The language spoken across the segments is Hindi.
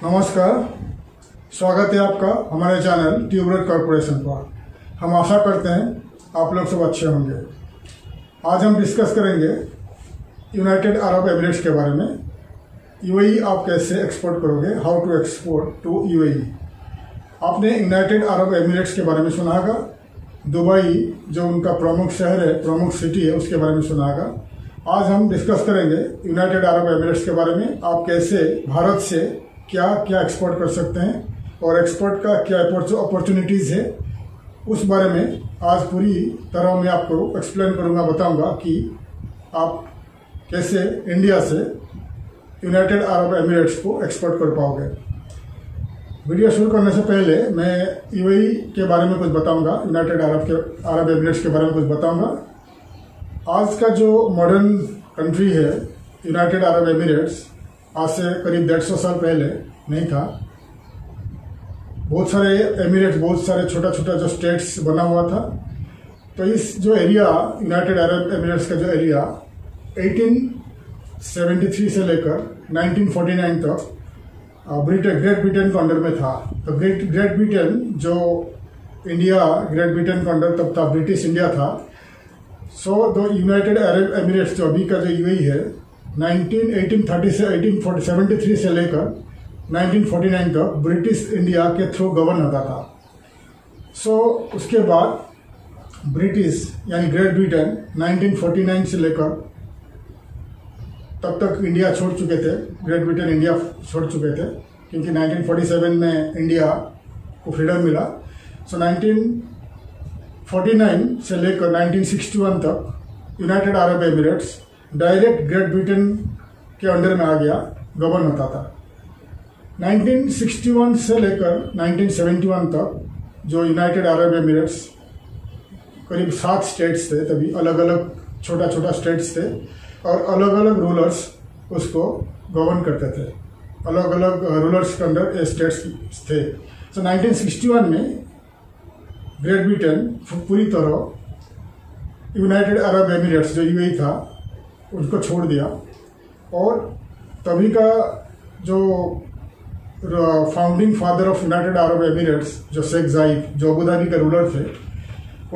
नमस्कार, स्वागत है आपका हमारे चैनल ट्यूबरेट कॉर्पोरेशन पर। हम आशा करते हैं आप लोग सब अच्छे होंगे। आज हम डिस्कस करेंगे यूनाइटेड अरब एमिरेट्स के बारे में। यूएई आप कैसे एक्सपोर्ट करोगे, how to export to UAE. आपने यूनाइटेड अरब एमिरेट्स के बारे में सुना होगा। दुबई जो उनका प्रमुख शहर है, प्रमुख सिटी है, उसके बारे में सुना होगा। आज हम डिस्कस करेंगे यूनाइटेड अरब एमिरेट्स के बारे में। आप कैसे भारत से क्या क्या एक्सपोर्ट कर सकते हैं और एक्सपोर्ट का क्या अपॉर्चुनिटीज़ है, उस बारे में आज पूरी तरह मैं आपको एक्सप्लेन करूंगा, बताऊंगा कि आप कैसे इंडिया से यूनाइटेड अरब एमिरेट्स को एक्सपोर्ट कर पाओगे। वीडियो शुरू करने से पहले मैं यूएई के बारे में कुछ बताऊंगा, यूनाइटेड अरब एमिरेट्स के बारे में कुछ बताऊंगा। आज का जो मॉडर्न कंट्री है यूनाइटेड अरब एमिरेट्स, आज से करीब 150 साल पहले नहीं था। बहुत सारे एमिरेट्स, बहुत सारे छोटा छोटा जो स्टेट्स बना हुआ था। तो इस जो एरिया यूनाइटेड अरब एमिरेट्स का जो एरिया 1873 से लेकर 1949 तक ग्रेट ब्रिटेन के अंडर में था। तो ग्रेट ब्रिटेन जो इंडिया, ग्रेट ब्रिटेन के अंडर तब था, ब्रिटिश इंडिया था। So the United Arab Emirates जो अभी का जो यूएई है 1830 से 1873 से लेकर 1949 तक ब्रिटिश इंडिया के थ्रू गवर्न होता था। सो उसके बाद ब्रिटिश यानी ग्रेट ब्रिटेन 1949 से लेकर तब तक इंडिया छोड़ चुके थे। ग्रेट ब्रिटेन इंडिया छोड़ चुके थे क्योंकि 1947 में इंडिया को फ्रीडम मिला। सो 1949 से लेकर 1961 तक United Arab Emirates direct great Britain के अंडर में आ गया, गवर्न होता था। 1961 से लेकर 1971 तक जो यूनाइटेड अरब एमिरेट्स करीब 7 स्टेट्स थे, तभी अलग अलग छोटा छोटा स्टेट्स थे और अलग अलग रूलर्स उसको गवर्न करते थे। अलग अलग रूलर्स के अंडर स्टेट्स थे। सो 1961 में ग्रेट ब्रिटेन पूरी तरह यूनाइटेड अरब एमिरेट्स जो यूएई था उसको छोड़ दिया। और तभी का जो founding father of United Arab Emirates जो शेख जायद, जो अबू धाबी के रूलर थे,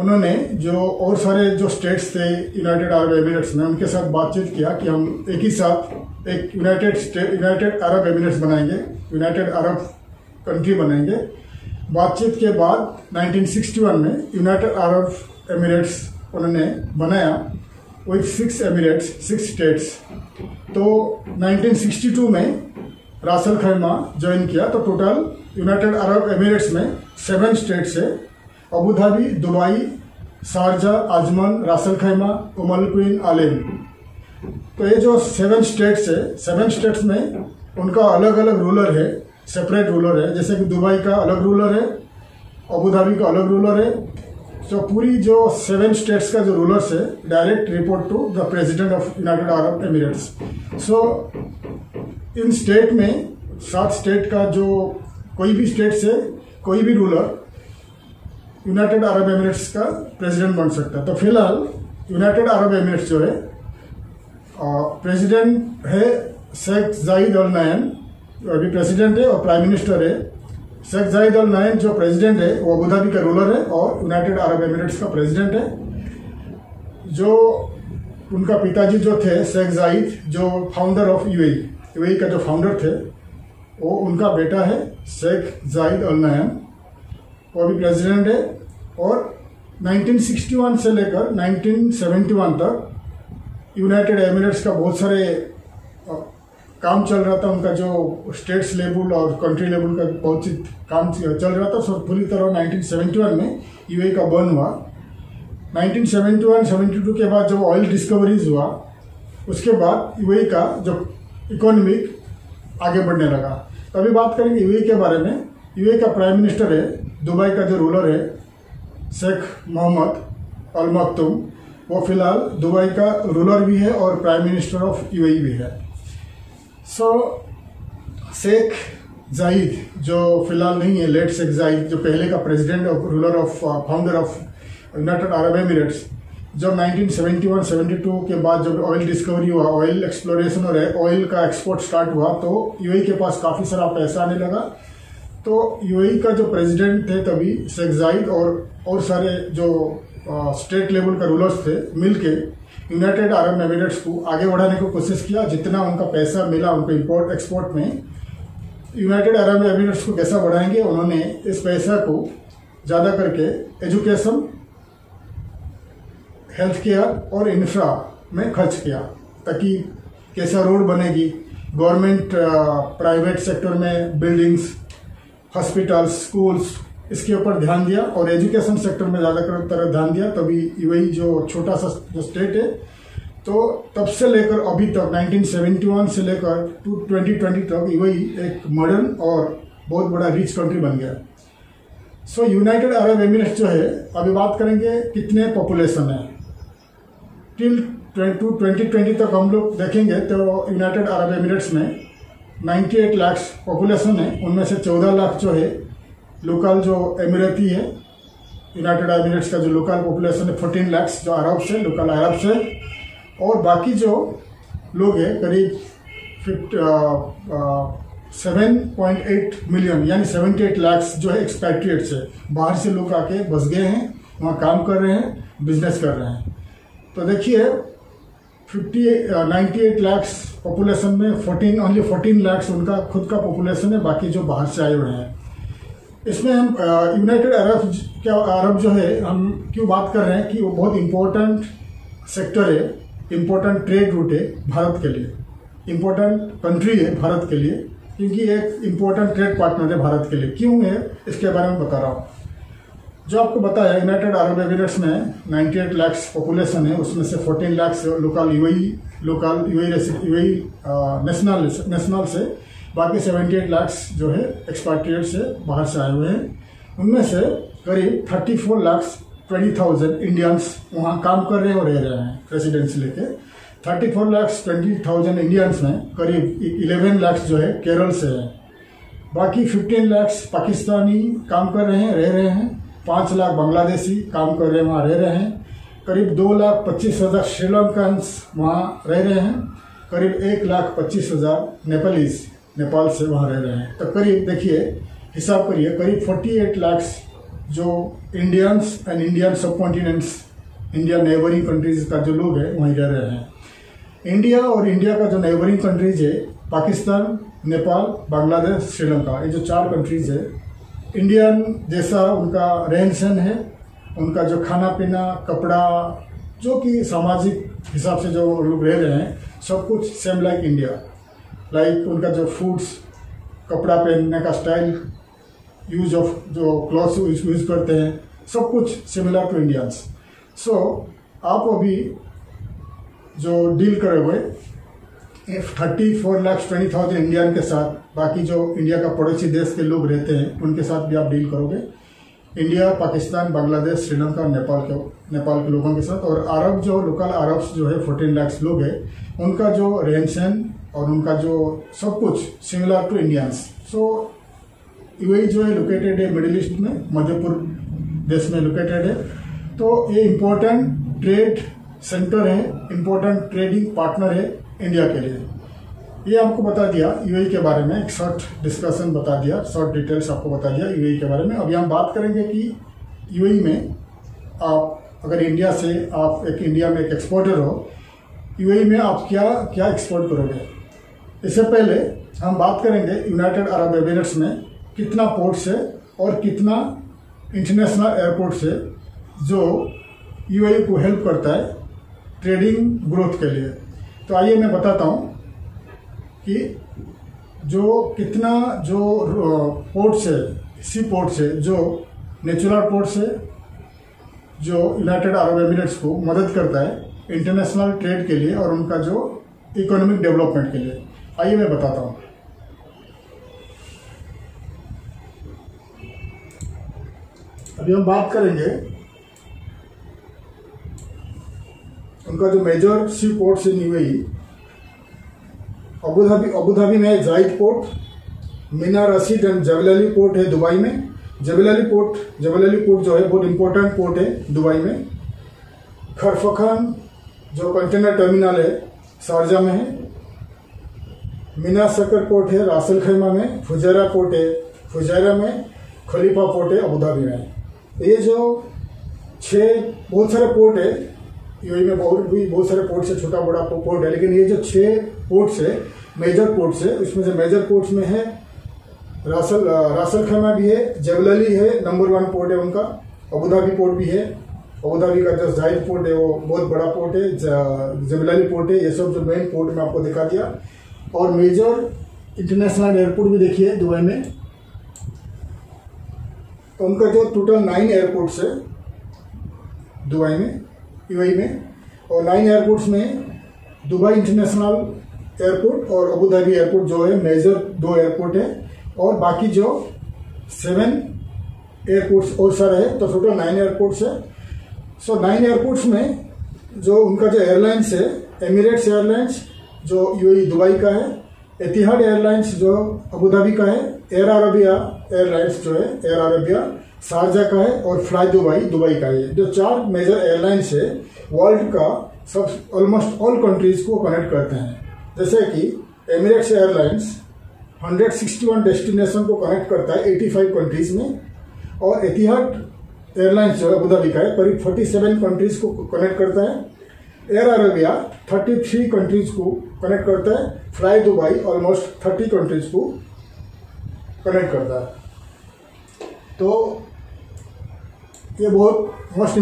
उन्होंने जो और सारे जो स्टेट्स थे यूनाइटेड अरब एमिरेट्स में, उनके साथ बातचीत किया कि हम एक ही साथ एक यूनाइटेड अरब एमिरेट्स बनाएंगे, यूनाइटेड अरब कंट्री बनाएंगे। बातचीत के बाद 1961 में यूनाइटेड अरब एमिरेट्स उन्होंने बनाया विथ 6 एमिरेट्स, 6 स्टेट्स। तो 1962 में रास अल खैमा ज्वाइन किया। तो टोटल यूनाइटेड अरब एमिरेट्स में 7 स्टेट्स है। Abu Dhabi, Dubai, Sharjah, Ajman, रास अल खैमा, उम क्वीन, आलेम। तो ये जो 7 स्टेट्स है, 7 स्टेट्स में उनका अलग अलग रूलर है, सेपरेट रूलर है। जैसे कि दुबई का अलग रूलर है, अबू धाबी का अलग रूलर है। तो पूरी जो 7 स्टेट्स का जो रूलर्स है direct report to the president of United Arab Emirates. So इन स्टेट में 7 स्टेट का जो कोई भी स्टेट से कोई भी रूलर यूनाइटेड अरब एमिरेट्स का प्रेसिडेंट बन सकता है। तो फिलहाल यूनाइटेड अरब एमिरेट्स जो है प्रेसिडेंट है शेख जायद अल नहयान, अभी प्रेसिडेंट है, और प्राइम मिनिस्टर है शेख जायद अल नहयान। जो प्रेसिडेंट है वो अबू धाबी का रूलर है और यूनाइटेड अरब एमिरेट्स का प्रेसिडेंट है। जो उनका पिताजी जो थे शेख जायद, जो फाउंडर ऑफ यूएई का जो फाउंडर थे, वो उनका बेटा है शेख जायद अल नहयान, वो भी प्रेसिडेंट है। और 1961 से लेकर 1971 तक यूनाइटेड एमिरेट्स का बहुत सारे काम चल रहा था। उनका जो स्टेट्स लेवल और कंट्री लेवल का बहुत काम चल रहा था। सो पूरी तरह 1971 में यूएई का बर्न हुआ। 1971-72 के बाद जब ऑयल डिस्कवरीज हुआ, उसके बाद यूएई का जो इकोनॉमिक आगे बढ़ने लगा। तो अभी बात करेंगे यूएई के बारे में। यूएई का प्राइम मिनिस्टर है, दुबई का जो रूलर है शेख मोहम्मद अल मक्तूम, वो फिलहाल दुबई का रूलर भी है और प्राइम मिनिस्टर ऑफ यूएई भी है। सो शेख जायद जो फिलहाल नहीं है, लेट शेख जायद, जो पहले का प्रेसिडेंट और ruler of founder of United Arab Emirates, जब 1971-72 के बाद जब ऑयल डिस्कवरी हुआ, ऑयल एक्सप्लोरेशन और ऑयल का एक्सपोर्ट स्टार्ट हुआ, तो यूएई के पास काफ़ी सारा पैसा आने लगा। तो यूएई का जो प्रेसिडेंट थे तभी शेख जायद और सारे जो स्टेट लेवल का रूलर्स थे मिलके यूनाइटेड अरब एमिरेट्स को आगे बढ़ाने की कोशिश किया। जितना उनका पैसा मिला उनको इंपोर्ट एक्सपोर्ट में, यूनाइटेड अरब एमिरेट्स को कैसा बढ़ाएंगे, उन्होंने इस पैसा को ज़्यादा करके एजुकेशन, हेल्थ केयर और इंफ्रा में खर्च किया, ताकि कैसा रोड बनेगी, गवर्नमेंट प्राइवेट सेक्टर में बिल्डिंग्स, हॉस्पिटल्स, स्कूल्स, इसके ऊपर ध्यान दिया और एजुकेशन सेक्टर में ज़्यादा ध्यान दिया। तभी यूएई जो छोटा सा जो स्टेट है, तो तब से लेकर अभी तक 1971 से लेकर 2020 तक यूएई एक मॉडर्न और बहुत बड़ा रिच कंट्री बन गया। सो यूनाइटेड अरब एमिरेट्स जो है, अभी बात करेंगे कितने पॉपुलेशन है। टिल 2020 तक हम लोग देखेंगे तो यूनाइटेड अरब एमिरेट्स में 98 लाख पॉपुलेशन है। उनमें से 14 लाख जो है लोकल जो एमिरेती है। यूनाइटेड अरब एमिरेट्स का जो लोकल पॉपुलेशन है 14 लाख जो अरब से, लोकल अरब से, और बाकी जो लोग हैं करीब 7.8 मिलियन यानी 78 लाख जो है एक्सपैट्रिएट्स है। बाहर से लोग आके बस गए हैं, वहाँ काम कर रहे हैं, बिजनेस कर रहे हैं। तो देखिए 98 लाख पॉपुलेशन में ओनली 14 लाख उनका खुद का पॉपुलेशन है, बाकी जो बाहर से आए हुए हैं। इसमें हम यूनाइटेड अरब जो है, हम क्यों बात कर रहे हैं कि वो बहुत इम्पोर्टेंट सेक्टर है, इम्पोर्टेंट ट्रेड रूट है भारत के लिए, इम्पोर्टेंट कंट्री है भारत के लिए, क्योंकि एक इम्पोर्टेंट ट्रेड पार्टनर है भारत के लिए। क्यों है इसके बारे में बता रहा हूँ। जो आपको बताया यूनाइटेड अरब एमिरेट्स में 98 लाख पॉपुलेशन है, उसमें से 14 लाख लोकल यूएई नेशनल से, बाकी 78 लाख जो है एक्सपैट्रिएट से बाहर से आए हुए हैं। उनमें से करीब 34,20,000 इंडियंस वहाँ काम कर रहे हैं और रह रहे हैं रेसिडेंसी लेके। 34,20,000 इंडियंस में करीब 11 लाख जो है केरल से है। बाकी 15 लाख पाकिस्तानी काम कर रहे हैं, रह रहे हैं। 5 लाख बांग्लादेशी काम कर रहे हैं, वहाँ रह रहे हैं। करीब 2,25,000 श्रीलंकन्स वहाँ रह रहे हैं। करीब 1,25,000 नेपालीज नेपाल से वहाँ रह रहे हैं। तो करीब देखिए, हिसाब करिए, करीब 48 लाख जो इंडियंस एंड इंडियन सब कॉन्टिनेंट्स, इंडिया नेबरिंग कंट्रीज का जो लोग हैं वहीं रह रहे हैं। इंडिया और इंडिया का जो नेबरिंग कंट्रीज है, पाकिस्तान, नेपाल, बांग्लादेश, श्रीलंका, ये जो 4 कंट्रीज है, इंडियन जैसा उनका रहन सहन है, उनका जो खाना पीना, कपड़ा, जो कि सामाजिक हिसाब से जो लोग रह रहे हैं, सब कुछ सेम लाइक इंडिया। लाइक उनका जो फूड्स, कपड़ा पहनने का स्टाइल, यूज ऑफ जो क्लॉथ्स यूज करते हैं, सब कुछ सिमिलर टू इंडियंस। सो आप अभी जो डील करे हुए 34,20,000 इंडियन के साथ, बाकी जो इंडिया का पड़ोसी देश के लोग रहते हैं उनके साथ भी आप डील करोगे। इंडिया, पाकिस्तान, बांग्लादेश, श्रीलंका, नेपाल के लोगों के साथ, और अरब जो लोकल अरब्स जो है 14 लाख लोग हैं, उनका जो रहन सहन और उनका जो सब कुछ similar to Indians. So UAE जो है लोकेटेड है मिडिल ईस्ट में, मध्यपूर्व देश में लोकेटेड है। तो ये इम्पोर्टेंट ट्रेड सेंटर है, इम्पोर्टेंट ट्रेडिंग पार्टनर है इंडिया के लिए। ये आपको बता दिया यूएई के बारे में, एक शॉर्ट डिस्कशन बता दिया, शॉर्ट डिटेल्स आपको बता दिया यूएई के बारे में। अभी हम बात करेंगे कि यूएई में आप अगर इंडिया से, आप एक इंडिया में एक एक्सपोर्टर हो, यूएई में आप क्या क्या एक्सपोर्ट करोगे। इससे पहले हम बात करेंगे यूनाइटेड अरब एमिरेट्स में कितना पोर्ट्स है और कितना इंटरनेशनल एयरपोर्ट्स है जो यूएई को हेल्प करता है ट्रेडिंग ग्रोथ के लिए। तो आइए मैं बताता हूँ कि जो कितना जो पोर्ट्स है, सी पोर्ट्स है, जो नेचुरल पोर्ट्स है, जो यूनाइटेड अरब एमिरेट्स को मदद करता है इंटरनेशनल ट्रेड के लिए और उनका जो इकोनॉमिक डेवलपमेंट के लिए। आइए मैं बताता हूँ। अभी हम बात करेंगे उनका जो major sea ports in UAE. Abu Dhabi में Zayed port, Mina Rashid and Jebel Ali port है दुबई में। जबल अली पोर्ट जो है बहुत इंपॉर्टेंट पोर्ट है दुबई में। खरफखान जो कंटेनर टर्मिनल है शारजा में है, मीना सकर पोर्ट है रासल खैमा में, फुजैरा पोर्ट है फुजैरा में, खलीफा पोर्ट है अबू धाबी में। ये जो 6 बहुत सारे पोर्ट है यूएई में, बहुत सारे पोर्ट से छोटा बड़ा पोर्ट है, लेकिन ये जो 6 पोर्ट्स है मेजर पोर्ट्स है, इसमें से मेजर पोर्ट्स में है रासल खैमा भी है, जबल अली है नंबर 1 पोर्ट है उनका, अबू धाबी पोर्ट भी है, अबू धाबी का जो जायद पोर्ट है वो बहुत बड़ा पोर्ट है, जबल अली पोर्ट है। ये सब जो मेन पोर्ट में आपको दिखा दिया। और मेजर इंटरनेशनल एयरपोर्ट भी देखिए दुबई में, तो उनका जो टोटल 9 एयरपोर्ट्स है दुबई में यूएई में, और 9 एयरपोर्ट्स में दुबई इंटरनेशनल एयरपोर्ट और अबू धाबी एयरपोर्ट जो है मेजर 2 एयरपोर्ट है, और बाकी जो 7 एयरपोर्ट्स और सारे है, तो टोटल 9 एयरपोर्ट्स है। सो 9 एयरपोर्ट्स में जो उनका जो एयरलाइंस है, एमिरेट्स एयरलाइंस जो यूएई दुबई का है, एतिहाद एयरलाइंस जो अबू धाबी का है, एयर अरेबिया एयरलाइंस जो है एयर अरेबिया शारजा का है, और फ्लाई दुबई का है। जो 4 मेजर एयरलाइंस है वर्ल्ड का सब ऑलमोस्ट ऑल कंट्रीज को कनेक्ट करते हैं। जैसे कि एमिरेट्स एयरलाइंस 161 डेस्टिनेशन को कनेक्ट करता है 85 कंट्रीज में, और एतिहाद एयरलाइंस जो है अबू धाबी का है करीब 47 कंट्रीज को कनेक्ट करता है। एयर अरेबिया 33 कंट्रीज को कनेक्ट करता है, फ्लाई दुबई ऑलमोस्ट 30 कंट्रीज को कनेक्ट करता है। तो ये बहुत मोस्ट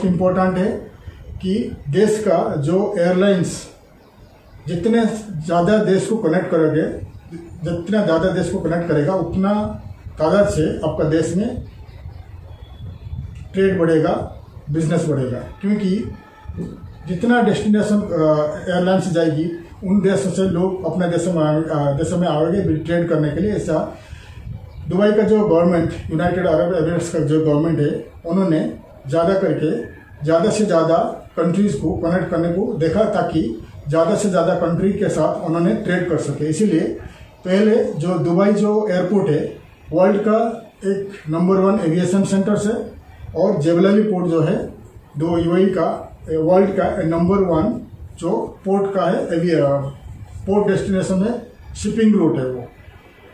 इम्पोर्टेंट है कि देश का जो एयरलाइंस जितने ज़्यादा देश को कनेक्ट करेगा उतना तादाद से आपका देश में ट्रेड बढ़ेगा, बिजनेस बढ़ेगा, क्योंकि जितना डेस्टिनेशन एयरलाइन से जाएगी उन देशों से लोग अपने देशों में आएंगे ट्रेड करने के लिए। ऐसा दुबई का जो गवर्नमेंट, यूनाइटेड अरब एमिरेट्स का जो गवर्नमेंट है, उन्होंने ज़्यादा से ज़्यादा कंट्रीज़ को कनेक्ट करने को देखा, ताकि ज़्यादा से ज़्यादा कंट्री के साथ उन्होंने ट्रेड कर सके। इसीलिए पहले जो दुबई जो एयरपोर्ट है वर्ल्ड का एक नंबर 1 एविएशन सेंटर है, और जबल अली पोर्ट जो है दो यूएई का वर्ल्ड का नंबर 1 जो पोर्ट का है, पोर्ट डेस्टिनेशन है, शिपिंग रूट है वो,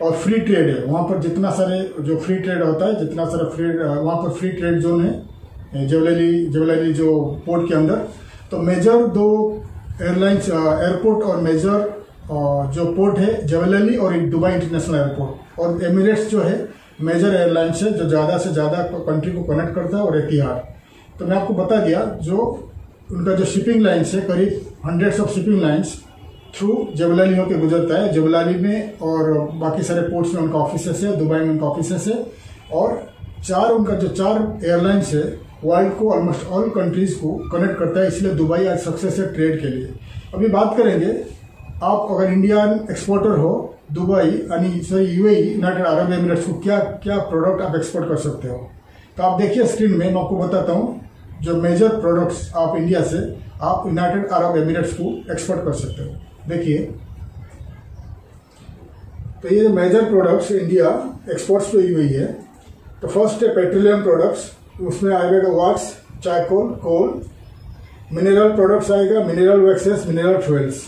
और फ्री ट्रेड है वहाँ पर। जितना सारे जो फ्री ट्रेड होता है, जितना सारा वहाँ पर फ्री ट्रेड जोन है जबल अली जो पोर्ट के अंदर। तो मेजर 2 एयरलाइंस एयरपोर्ट और मेजर जो पोर्ट है जबल अली और दुबई इंटरनेशनल एयरपोर्ट, और एमिरेट्स जो है मेजर एयरलाइंस है जो ज़्यादा से ज़्यादा कंट्री को कनेक्ट करता है, और एतिहाद। तो मैं आपको बता दिया जो उनका जो शिपिंग लाइन्स है, करीब 100 ऑफ शिपिंग लाइन्स थ्रू जबल अली होकर गुजरता है। जबल अली में और बाकी सारे पोर्ट्स में उनका ऑफिसेस है, दुबई में उनका ऑफिसेस है, और उनका जो 4 एयरलाइंस है वर्ल्ड को ऑलमोस्ट ऑल कंट्रीज को कनेक्ट करता है। इसलिए दुबई आज सक्सेस है ट्रेड के लिए। अभी बात करेंगे, आप अगर इंडियन एक्सपोर्टर हो दुबई यानी यूएई यूनाइटेड अरब एमिरेट्स को क्या प्रोडक्ट आप एक्सपोर्ट कर सकते हो। तो आप देखिए स्क्रीन में, मैं आपको बताता हूँ जो मेजर प्रोडक्ट्स आप इंडिया से आप यूनाइटेड अरब एमिरेट्स को एक्सपोर्ट कर सकते हो। देखिए, तो ये major products India exports to UAE है। तो फर्स्ट है पेट्रोलियम प्रोडक्ट्स, उसमें आएगा wax, charcoal, coal. Mineral products आएगा मिनरल वैक्सेस, मिनरल फ्यूल्स,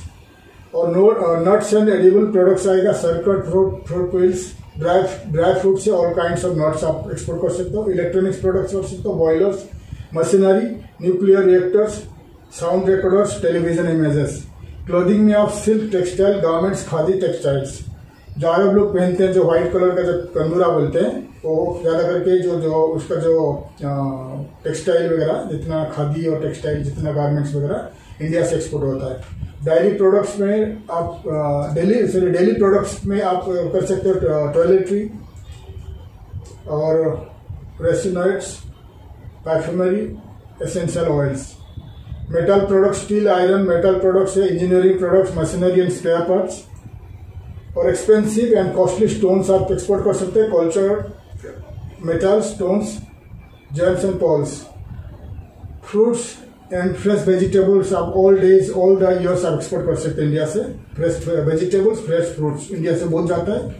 और नट्स एंड एडिबल प्रोडक्ट्स आएगा सर्कट, फ्रूट पिल्स, ड्राई फ्रूट से ऑल काइंड्स ऑफ नट्स आप एक्सपोर्ट कर सकते हो। इलेक्ट्रॉनिक्स प्रोडक्ट्स कर सकते हो, boilers, machinery, nuclear reactors, sound recorders, television images. Clothing में आप silk, textile, garments, khadi textiles, जो अरब लोग पहनते हैं, जो व्हाइट कलर का जो कंदूरा बोलते हैं, वो ज़्यादा करके जो उसका जो टेक्सटाइल वगैरह, जितना खादी और टेक्सटाइल, जितना गारमेंट्स वगैरह इंडिया से एक्सपोर्ट होता है। डेयरी प्रोडक्ट्स में आप डेली प्रोडक्ट्स में आप कर सकते हो टॉयलेटरी और resinoids, perfumery, essential oils. Metal products, steel, iron, metal products है, engineering products, machinery and spare parts, और एक्सपेंसिव एंड कॉस्टली स्टोन्स आप एक्सपोर्ट कर सकते हैं। Culture, metal, stones, gems and pearls, fruits and fresh vegetables आप ऑल द ईयर्स आप एक्सपोर्ट कर सकते हैं इंडिया से। Fresh vegetables, fresh fruits India से बहुत जाता है।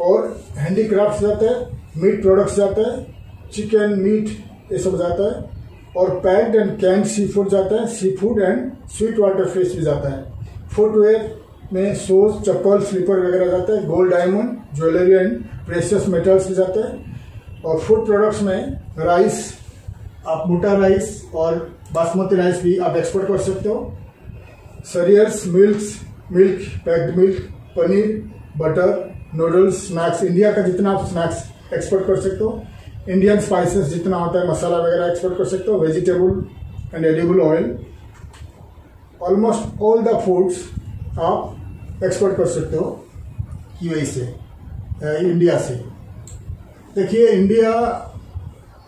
और हैंडीक्राफ्ट जाता है, मीट प्रोडक्ट्स जाता है, चिकन, मीट ये सब जाता है। और packed and canned seafood जाता है, seafood and sweet water fish भी जाता है। फुटवेयर में शूज, चप्पल, स्लीपर वगैरह जाता है। Gold, diamond, jewellery and precious metals भी जाते हैं। और फूड प्रोडक्ट्स में राइस, आप मोटा राइस और बासमती राइस भी आप एक्सपोर्ट कर सकते हो। Cereals, milk, packed milk, paneer, butter, noodles, snacks, India का जितना आप स्नैक्स एक्सपोर्ट कर सकते हो। इंडियन स्पाइसेस जितना होता है, मसाला वगैरह एक्सपोर्ट कर सकते हो। Vegetable and edible oil, almost all the foods आप एक्सपोर्ट कर सकते हो यूएई से, इंडिया से। देखिए, India,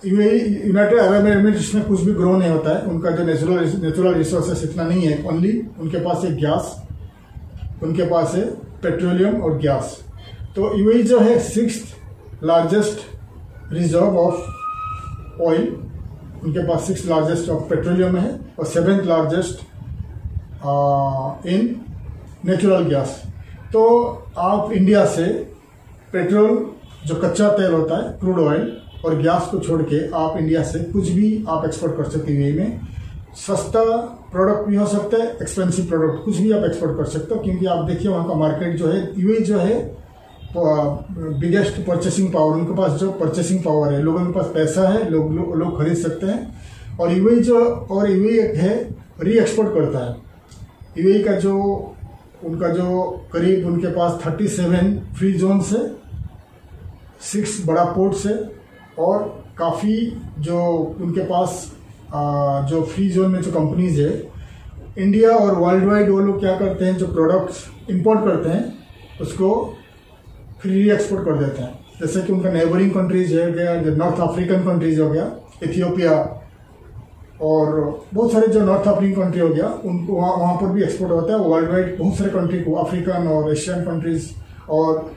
UAE, United Arab Emirates में कुछ भी ग्रो नहीं होता है। उनका जो नेचुरल रिसोर्सेस इतना नहीं है। ओनली उनके पास है गैस, उनके पास है पेट्रोलियम और गैस। तो यूएई जो है 6th largest reserve of oil, उनके पास 6th लार्जेस्ट ऑफ पेट्रोलियम है और 7th largest in natural gas. तो आप इंडिया से पेट्रोल, जो कच्चा तेल होता है, क्रूड ऑयल और गैस को छोड़ के आप इंडिया से कुछ भी आप एक्सपोर्ट कर सकते हो यूएई में। सस्ता प्रोडक्ट भी हो सकता है, एक्सपेंसिव प्रोडक्ट, कुछ भी आप एक्सपोर्ट कर सकते हो। क्योंकि आप देखिए वहाँ का मार्केट जो है, यूएई जो है बिगेस्ट परचेसिंग पावर, उनके पास जो परचेसिंग पावर है, लोगों के पास पैसा है, लोग खरीद सकते हैं। और यूएई एक है री एक्सपोर्ट करता है। यूएई का जो उनका जो करीब उनके पास 37 फ्री जोन है, 6 बड़ा पोर्ट्स है और काफ़ी जो उनके पास जो फ्री जोन में जो कंपनीज है, इंडिया और वर्ल्ड वाइड वो लोग क्या करते हैं, जो प्रोडक्ट्स इंपोर्ट करते हैं उसको फ्री एक्सपोर्ट कर देते हैं। जैसे कि उनका नेबरिंग कंट्रीज है गया, नॉर्थ अफ्रीकन कंट्रीज हो गया, इथियोपिया, और बहुत सारे जो नॉर्थ अफ्रीकन कंट्री हो गया, उनको वहाँ पर भी एक्सपोर्ट होता है। वर्ल्ड वाइड बहुत सारे कंट्री को, अफ्रीकन और एशियन कंट्रीज और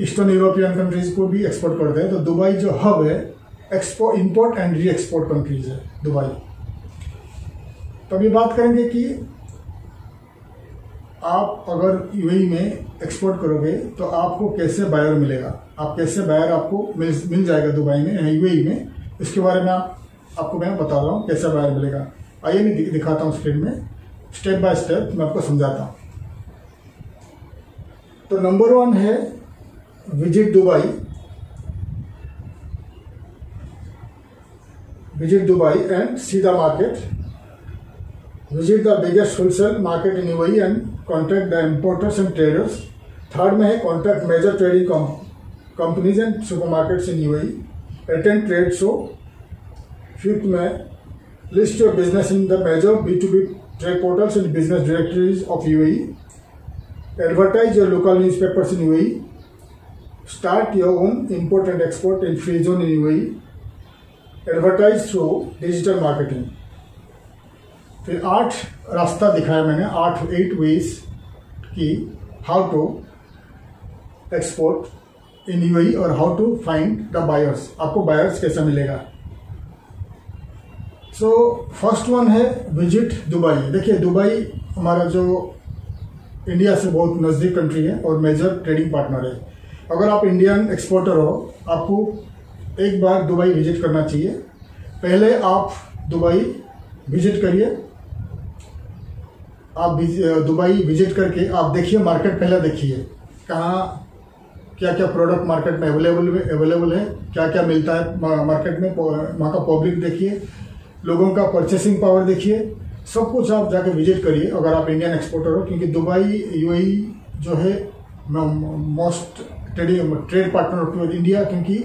ईस्टर्न यूरोपियन कंट्रीज को भी एक्सपोर्ट करते हैं। तो दुबई जो हब है, export, import and re export countries है दुबई। तो अभी बात करेंगे कि आप अगर यूएई में एक्सपोर्ट करोगे तो आपको कैसे बायर मिलेगा, आप कैसे बायर आपको मिल जाएगा दुबई में, यूएई में। इसके बारे में आपको मैं बता रहा हूँ कैसे बायर मिलेगा। आइए मैं दिखाता हूँ स्क्रीन में, स्टेप बाय स्टेप मैं आपको समझाता हूँ। तो नंबर 1 है visit Dubai and see the market. Visit the biggest wholesale market in UAE and contact the importers and traders. 3rd में है contact major trading companies and supermarkets in UAE, attend trade show. 5th में list your business in the major B2B trade portals and business directories of UAE. Advertise your local newspapers in UAE. Start your own import and export in free zone in UAE. Advertise through digital marketing. फिर 8 रास्ता दिखाया मैंने, 8 वेज की how to export in UAE और how to find the buyers, आपको बायर्स कैसा मिलेगा। सो फर्स्ट वन है विजिट दुबई। देखिए, दुबई हमारा जो इंडिया से बहुत नज़दीक कंट्री है और मेजर ट्रेडिंग पार्टनर है। अगर आप इंडियन एक्सपोर्टर हो, आपको एक बार दुबई विजिट करना चाहिए। पहले आप दुबई विजिट करिए। आप दुबई विजिट करके आप देखिए, मार्केट पहले देखिए, कहाँ क्या क्या प्रोडक्ट मार्केट में अवेलेबल है, क्या क्या मिलता है मार्केट में, वहाँ का पब्लिक देखिए, लोगों का परचेसिंग पावर देखिए, सब कुछ आप जाके विजिट करिए अगर आप इंडियन एक्सपोर्टर हो। क्योंकि दुबई यूएई जो है most trade partner of India, क्योंकि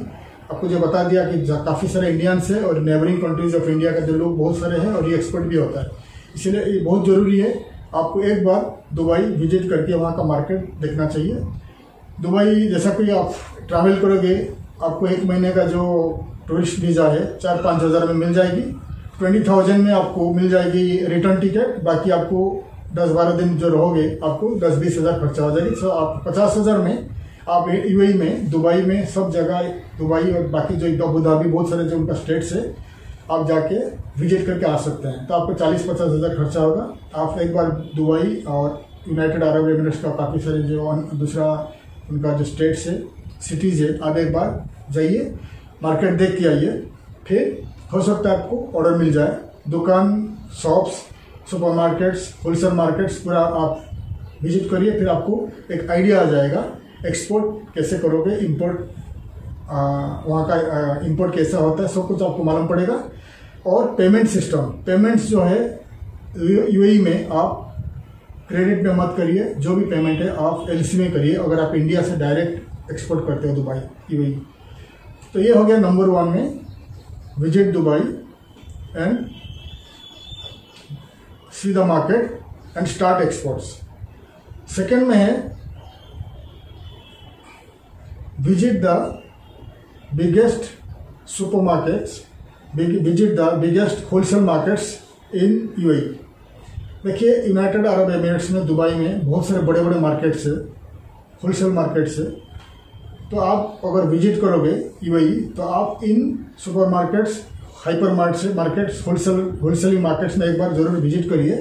आपको जो बता दिया कि काफ़ी सारे इंडियंस है और नेबरिंग कंट्रीज ऑफ इंडिया का जो लोग बहुत सारे हैं और ये एक्सपोर्ट भी होता है। इसलिए ये बहुत ज़रूरी है आपको एक बार दुबई विजिट करके वहाँ का मार्केट देखना चाहिए। दुबई जैसा कोई आप ट्रैवल करोगे, आपको 1 महीने का जो टूरिस्ट वीज़ा है 4-5 हज़ार में मिल जाएगी। 20,000 में आपको मिल जाएगी रिटर्न टिकट। बाकी आपको 10-12 दिन जो रहोगे आपको 10-20 हज़ार खर्चा हो जाएगी। सो आप 50 हज़ार में आप यूएई में, दुबई में, सब जगह, दुबई और बाकी जो अबू धाबी, बहुत सारे जो उनका स्टेट्स है, आप जाके विजिट करके आ सकते हैं। तो आपको 40-50 हज़ार खर्चा होगा। आप एक बार दुबई और यूनाइटेड अरब एमिरेट्स का काफ़ी सारे जो दूसरा उनका जो स्टेट्स है, सिटीज़ है, आप एक बार जाइए, मार्केट देख के आइए, फिर हो सकता है आपको ऑर्डर मिल जाए। दुकान, शॉप्स, सुपरमार्केट्स, होलसेल मार्केट्स पूरा आप विजिट करिए, फिर आपको एक आइडिया आ जाएगा एक्सपोर्ट कैसे करोगे, इंपोर्ट वहाँ का इंपोर्ट कैसा होता है, सब कुछ आपको मालूम पड़ेगा। और पेमेंट सिस्टम, पेमेंट्स जो है यूएई में आप क्रेडिट में मत करिए, जो भी पेमेंट है आप एलसी में करिए अगर आप इंडिया से डायरेक्ट एक्सपोर्ट करते हो दुबई यूएई। तो ये हो गया नंबर 1 में, visit Dubai and see the market and start exports. Second में है visit the biggest supermarkets, visit the biggest wholesale markets in UAE. देखिए यूनाइटेड अरब एमिरेट्स में, दुबई में बहुत सारे बड़े बड़े मार्केट्स है, होलसेल मार्केट्स है। तो आप अगर विजिट करोगे यूएई तो आप इन supermarkets, hypermarkets, wholesaling markets में एक बार जरूर विजिट करिए।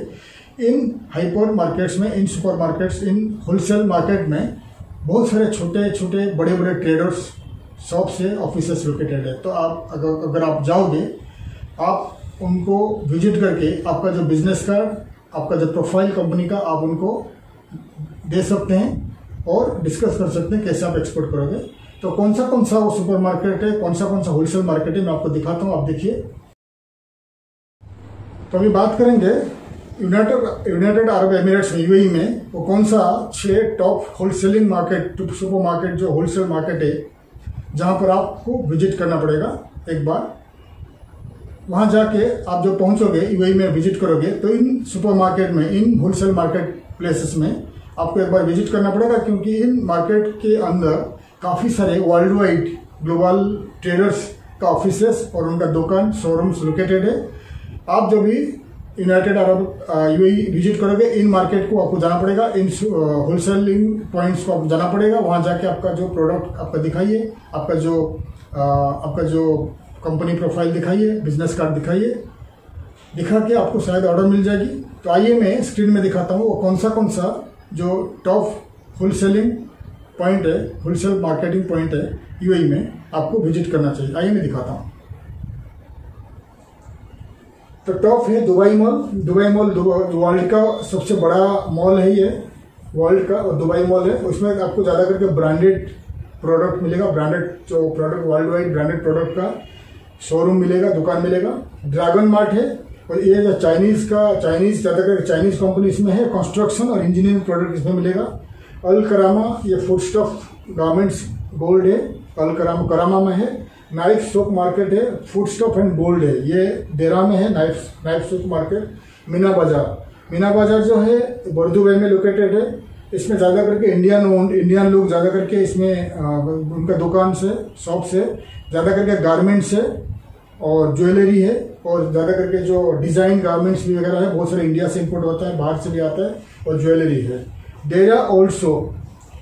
इन हाइपर मार्केट्स में, इन सुपर मार्केट्स, इन होलसेल मार्केट में बहुत सारे छोटे छोटे बड़े बड़े ट्रेडर्स, शॉप से ऑफिसेस लोकेटेड है। तो आप अगर आप जाओगे, आप उनको विजिट करके आपका जो बिजनेस कार्ड, आपका जो प्रोफाइल कंपनी का, आप उनको दे सकते हैं और डिस्कस कर सकते हैं कैसे आप एक्सपोर्ट करोगे। तो कौन सा वो सुपर मार्केट है, कौन सा होलसेल मार्केट है, मैं आपको दिखाता हूँ, आप देखिए। तो अभी बात करेंगे यूनाइटेड अरब एमिरेट्स में, यूएई में, वो कौन सा 6 top wholesaling market, super market जो होलसेल मार्केट है, जहां पर आपको विजिट करना पड़ेगा। एक बार वहां जाके आप जो पहुंचोगे, यूएई में विजिट करोगे, तो इन सुपर मार्केट में, इन होलसेल मार्केट प्लेसेस में आपको एक बार विजिट करना पड़ेगा, क्योंकि इन मार्केट के अंदर काफ़ी सारे वर्ल्ड वाइड ग्लोबल ट्रेडर्स का ऑफिसेस और उनका दुकान, शोरूम्स लोकेटेड है। आप जो भी यूनाइटेड अरब यूएई विजिट करोगे, इन मार्केट को आपको जाना पड़ेगा, इन होलसेलिंग पॉइंट्स को आपको जाना पड़ेगा। वहां जाके आपका जो प्रोडक्ट आपका दिखाइए, आपका जो कंपनी प्रोफाइल दिखाइए, बिजनेस कार्ड दिखाइए, दिखा के आपको शायद ऑर्डर मिल जाएगी। तो आइए मैं स्क्रीन में दिखाता हूँ वो कौन सा जो टॉप होलसेलिंग पॉइंट है, होलसेल मार्केटिंग पॉइंट है यूएई में, आपको विजिट करना चाहिए। आइए मैं दिखाता हूँ। तो टॉप है दुबई मॉल वर्ल्ड का सबसे बड़ा मॉल है, ये वर्ल्ड का दुबई मॉल है। उसमें आपको ज़्यादा करके ब्रांडेड प्रोडक्ट मिलेगा, वर्ल्ड वाइड ब्रांडेड प्रोडक्ट का शोरूम मिलेगा, दुकान मिलेगा। ड्रैगन मार्ट है, और ये जो चाइनीज ज़्यादा करके चाइनीज कंपनी इसमें है, कंस्ट्रक्शन और इंजीनियरिंग प्रोडक्ट इसमें मिलेगा। अल करामा, ये फूड स्टफ गारमेंट्स गोल्ड है, अल करामा में है। नाइफ सुक मार्केट है, फूड स्टफ एंड गोल्ड है, ये देरा में है। नाइफ सुक मार्केट। मीना बाजार जो है बर्दुबई में लोकेटेड है। इसमें ज़्यादा करके इंडियन लोग ज़्यादा करके इसमें उनका दुकान से, शॉप से ज़्यादा करके गारमेंट्स है और ज्वेलरी है, और ज़्यादा करके जो डिज़ाइन गारमेंट्स भी वगैरह है, बहुत सारे इंडिया से इंपोर्ट होता है, बाहर से भी आता है, और ज्वेलरी है। डेरा ओल्ड शॉप,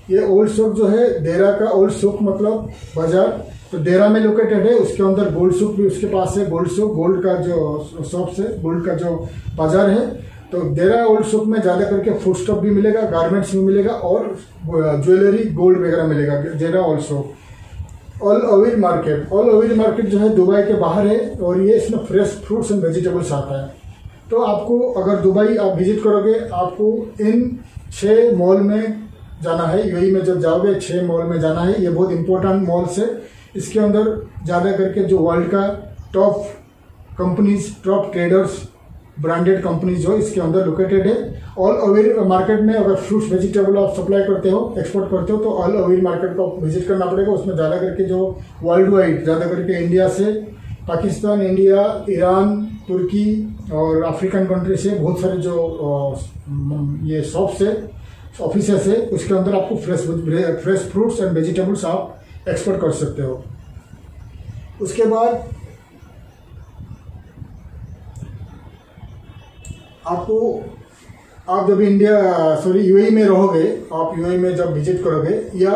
ये ओल्ड शॉप जो है, डेरा का ओल्ड शॉप मतलब बाजार, तो डेरा में लोकेटेड है। उसके अंदर गोल्ड शॉप भी उसके पास है, गोल्ड का जो शॉप से, गोल्ड का जो बाजार है। तो डेरा ओल्ड शॉप में ज़्यादा करके फूड स्टॉफ भी मिलेगा, गारमेंट्स भी मिलेगा, और ज्वेलरी, गोल्ड वगैरह मिलेगा, Deira old shop. All over market जो है दुबई के बाहर है, और ये इसमें फ्रेश फ्रूट्स एंड वेजिटेबल्स आता है। तो आपको अगर दुबई आप विजिट करोगे, आपको इन 6 मॉल में जाना है। यूएई में जब जाओगे 6 मॉल में जाना है, ये बहुत इंपॉर्टेंट मॉल्स है। इसके अंदर ज़्यादा करके जो वर्ल्ड का top companies, top traders, branded companies जो इसके अंदर लोकेटेड है। ऑल ओवर मार्केट में अगर फ्रूट्स वेजिटेबल आप सप्लाई करते हो, एक्सपोर्ट करते हो, तो ऑल ओवर मार्केट को विजिट करना पड़ेगा। उसमें ज़्यादा करके जो वर्ल्ड वाइड, ज़्यादा करके इंडिया से, पाकिस्तान, इंडिया, ईरान, तुर्की और अफ्रीकन कंट्री से बहुत सारे जो ये शॉप्स है, ऑफिसेस है, उसके अंदर आपको फ्रेश फ्रूट्स एंड वेजिटेबल्स आप एक्सपोर्ट कर सकते हो। उसके बाद आप जब यूएई में रहोगे, आप यूएई में जब विजिट करोगे या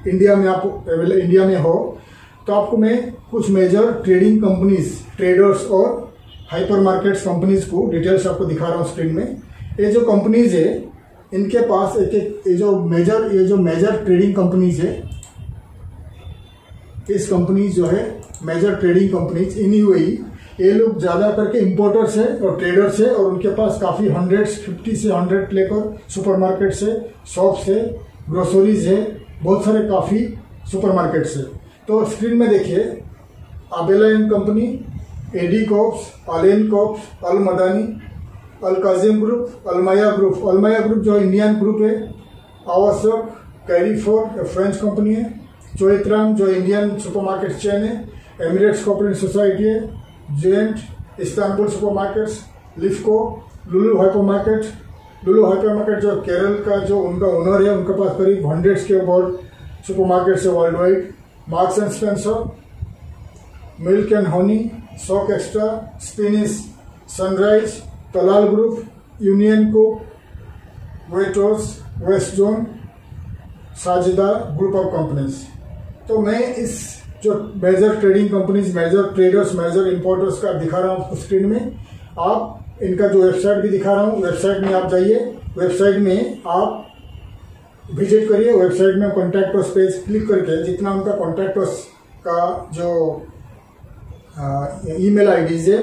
इंडिया में हो, तो आपको मैं कुछ मेजर ट्रेडिंग कंपनीज, ट्रेडर्स और हाइपर मार्केट्स कंपनीज को डिटेल्स आपको दिखा रहा हूँ स्क्रीन में। ये जो कंपनीज है, इनके पास ये जो मेजर ट्रेडिंग कंपनीज है, इस कंपनीज जो है major trading companies in UAE, ये लोग ज़्यादा करके इम्पोर्टर्स है और ट्रेडर्स है, और उनके पास काफ़ी 50 से 100 लेकर सुपरमार्केट्स है, शॉप्स है, ग्रोसरीज है, बहुत सारे काफ़ी सुपरमार्केट्स है। तो स्क्रीन में देखिए Abela and company, AD coops, Al Ain coops, Al Madani, Al Kazim group, Almaya group. Almaya group जो इंडियन ग्रुप है, आवश्यक, कैरीफोर फ्रेंच कंपनी है, चोइत्राम जो इंडियन सुपरमार्केट चेन है, एमिरेट्स कोऑपरेटिव सोसाइटी है, Geant, Istanbul supermarkets, Lifco, Lulu hypermarket. Lulu hypermarket जो केरल का जो उनका ओनर है, उनके पास करीब 100 के अबाउट सुपरमार्केट्स है worldwide. Marks and Spencer, Milk and Honey, Souq Extra, Spinneys, Sunrise, Talal group, Union Coop, Waitrose, West Zone, Sajida group of companies. तो मैं इस जो major trading companies, major traders, major importers का दिखा रहा हूँ आपको स्क्रीन में। आप इनका जो वेबसाइट भी दिखा रहा हूँ, वेबसाइट में आप जाइए, वेबसाइट में आप विजिट करिए। वेबसाइट में कॉन्टैक्ट अस पेज क्लिक करके जितना उनका कॉन्टैक्ट अस का जो ईमेल आईडीज है,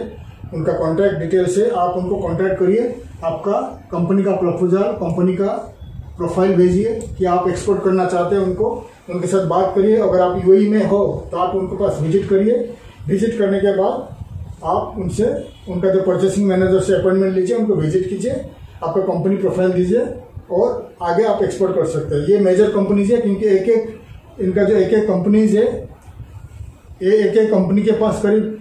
उनका कॉन्टैक्ट डिटेल्स है, आप उनको कॉन्टैक्ट करिए। आपका कंपनी का प्रपोजल, कंपनी का प्रोफाइल भेजिए कि आप एक्सपोर्ट करना चाहते हैं उनको, उनके साथ बात करिए। अगर आप यूएई में हो तो आप उनके पास विजिट करिए। विजिट करने के बाद आप उनसे उनका जो परचेसिंग मैनेजर से अपॉइंटमेंट लीजिए, उनको विजिट कीजिए, आपका कंपनी प्रोफाइल दीजिए और आगे आप एक्सपोर्ट कर सकते हैं। ये मेजर कंपनीज है, क्योंकि इनका जो एक कंपनीज है, ये एक कंपनी के पास करीब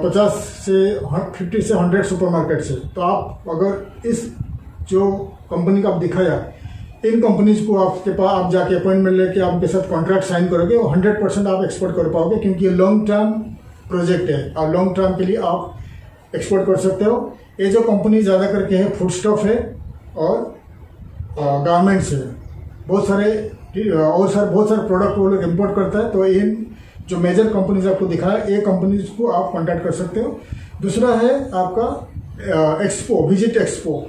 50 से 100 सुपरमार्केट्स है। तो आप अगर इस जो कंपनी का आप दिखाया, इन कंपनीज को आपके पास आप जाके अपॉइंटमेंट लेके आप उनके साथ कॉन्ट्रैक्ट साइन करोगे, और 100% आप एक्सपोर्ट कर पाओगे, क्योंकि ये लॉन्ग टर्म प्रोजेक्ट है और लॉन्ग टर्म के लिए आप एक्सपोर्ट कर सकते हो। ये जो कंपनी ज़्यादा करके है फूड स्टॉफ है और गारमेंट्स है, बहुत सारे प्रोडक्ट वो लोग इम्पोर्ट करता है। तो इन जो मेजर कंपनीज आपको दिखाया, ये कंपनीज को आप कॉन्टैक्ट कर सकते हो। दूसरा है आपका expo, visit expo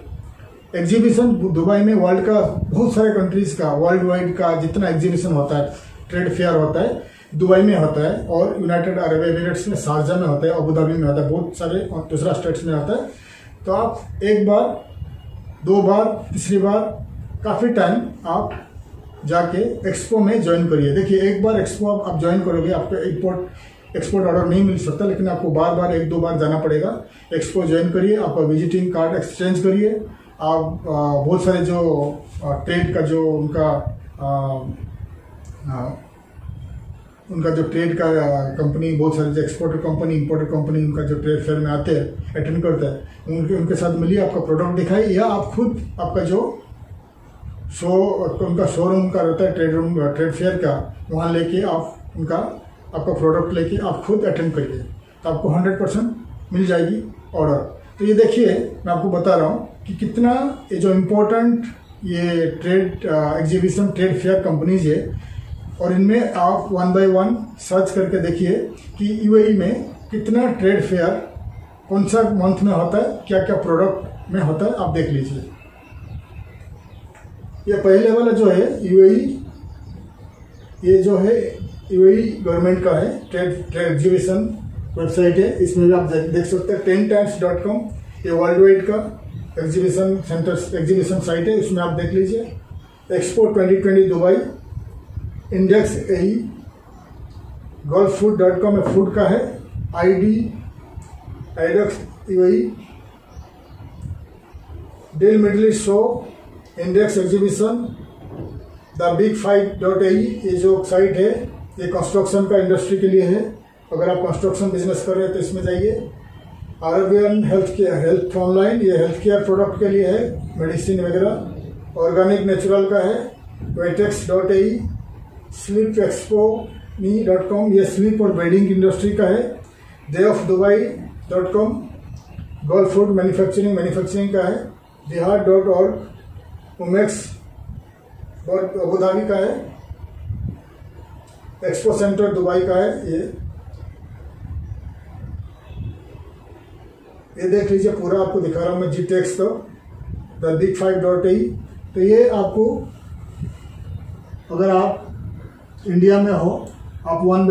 exhibition. Dubai में वर्ल्ड का बहुत सारे कंट्रीज का, वर्ल्ड वाइड का जितना एग्जीबिशन होता है, ट्रेड फेयर होता है, दुबई में होता है, और यूनाइटेड अरब एमिरेट्स में शारजा में होता है, अबू धाबी में होता है, बहुत सारे और दूसरा स्टेट्स में होता है। तो आप एक बार, 2 बार, तीसरी बार, काफ़ी टाइम आप जाके एक्सपो में ज्वाइन करिए। देखिए, एक बार एक्सपो आप ज्वाइन करोगे, आपको एक्सपोर्ट ऑर्डर नहीं मिल सकता, लेकिन आपको बार बार 1-2 बार जाना पड़ेगा। एक्सपो ज्वाइन करिए, आपका विजिटिंग कार्ड एक्सचेंज करिए। आप बहुत सारे जो ट्रेड का जो उनका जो ट्रेड का कंपनी, बहुत सारे जो एक्सपोर्टर कंपनी, इंपोर्टर कंपनी, उनका जो ट्रेड फेयर में आते हैं, अटेंड करते हैं, उनके साथ मिलिए, आपका प्रोडक्ट दिखाइए, या आप खुद आपका जो उनका शोरूम का रहता है ट्रेड फेयर का, वहाँ लेके आप आपका प्रोडक्ट लेके आप खुद अटेंड करिए, तो आपको 100% मिल जाएगी ऑर्डर। तो ये देखिए, मैं आपको बता रहा हूँ कि कितना ये जो इम्पोर्टेंट ये trade exhibition, trade fair companies है, और इनमें आप 1 by 1 सर्च करके देखिए कि यूएई में कितना ट्रेड फेयर कौन सा मंथ में होता है, क्या क्या प्रोडक्ट में होता है, आप देख लीजिए। ये पहले वाला जो है यूएई, ये जो है यूएई गवर्नमेंट का है ट्रेड एग्जीबिशन वेबसाइट है। इसमें भी आप देख सकते हैं 10times.com, ये वर्ल्ड वाइड का एग्जीबिशन सेंटर, एग्जीबिशन साइट है, इसमें आप देख लीजिए। Expo 2020 Dubai, index AE, golffood.com में फूड का है, IDEX UAE, Dell Middle East show, index exhibition, the big 5.AE, ये जो साइट है ये कंस्ट्रक्शन का इंडस्ट्री के लिए है। अगर आप कंस्ट्रक्शन बिजनेस कर रहे हैं तो इसमें जाइए। अरबियन हेल्थ ऑनलाइन, ये हेल्थ केयर प्रोडक्ट के लिए है, मेडिसिन वगैरह। ऑर्गेनिक नेचुरल का है, वेटेक्स.AE, sleepexpo.com, ये स्लीप और बेडिंग इंडस्ट्री का है। dayofdubai.com, गोल्फ फूड मैन्युफैक्चरिंग का है। jihad.org, उमेक्स अबू धाबी का है। एक्सपो सेंटर दुबई का है। ये देख लीजिए, पूरा आपको दिखा रहा हूँ मैं GTEX तो, द बिग 5.AE। तो ये आपको, अगर आप इंडिया में हो, आप 1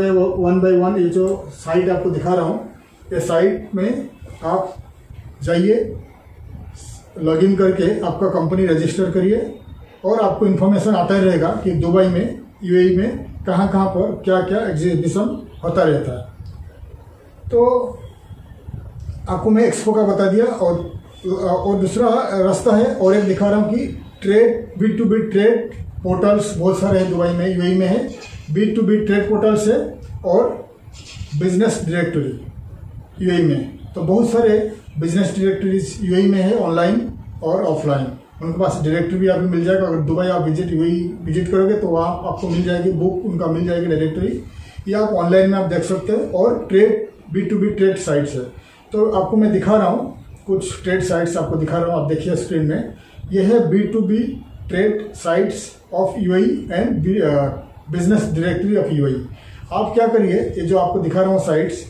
by 1 ये जो साइट आपको दिखा रहा हूँ, ये साइट में आप जाइए, लॉगिन करके आपका कंपनी रजिस्टर करिए और आपको इन्फॉर्मेशन आता ही रहेगा कि दुबई में, यूएई में कहाँ कहाँ पर क्या क्या एग्जीबिशन होता रहता है। तो आपको मैं एक्सपो का बता दिया और दूसरा रास्ता है और एक दिखा रहा हूँ कि ट्रेड, B2B ट्रेड पोर्टल्स बहुत सारे हैं दुबई में, यूएई में है। B2B ट्रेड पोर्टल्स है और बिजनेस डायरेक्टरी यूएई में। तो बहुत सारे बिजनेस डायरेक्टरीज यूएई में है, ऑनलाइन और ऑफलाइन। उनके पास डायरेक्टरी भी आपको मिल जाएगा। अगर दुबई आप विजिट करोगे तो वहाँ आपको मिल जाएगी बुक, उनका मिल जाएगी डायरेक्टरी, या आप ऑनलाइन में आप देख सकते हैं। और ट्रेड, B2B ट्रेड साइट्स है। तो आपको मैं दिखा रहा हूँ कुछ ट्रेड साइट्स आपको दिखा रहा हूँ, आप देखिए स्क्रीन में। यह है B2B trade sites of UAE and business directory of UAE. आप क्या करिए, ये जो आपको दिखा रहा हूँ साइट्स,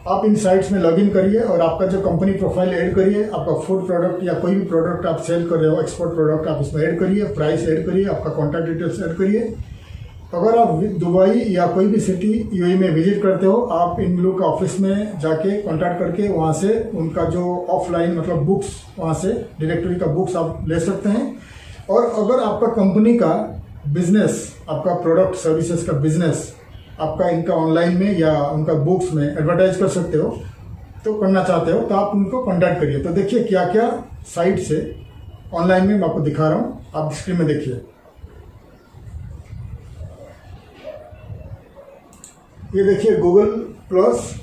आप इन साइट्स में लॉगिन करिए और आपका जो कंपनी प्रोफाइल ऐड करिए। आपका फूड प्रोडक्ट या कोई भी प्रोडक्ट आप सेल कर रहे हो, एक्सपोर्ट प्रोडक्ट, आप इसमें ऐड करिए, प्राइस ऐड करिए, आपका कॉन्टैक्ट डिटेल्स ऐड करिए। अगर आप दुबई या कोई भी सिटी यूएई में विजिट करते हो, आप इन लोग का ऑफिस में जाके कॉन्टैक्ट करके वहाँ से उनका जो ऑफलाइन मतलब बुक्स, वहाँ से डायरेक्टरी का बुक्स आप ले सकते हैं। और अगर आपका कंपनी का बिजनेस, आपका प्रोडक्ट सर्विसेज का बिजनेस आपका इनका ऑनलाइन में या उनका बुक्स में एडवर्टाइज कर सकते हो, तो करना चाहते हो, तो आप उनको कॉन्टैक्ट करिए। तो देखिए क्या क्या साइट से ऑनलाइन में मैं आपको दिखा रहा हूँ, आप स्क्रीन में देखिए। ये देखिए Google plus,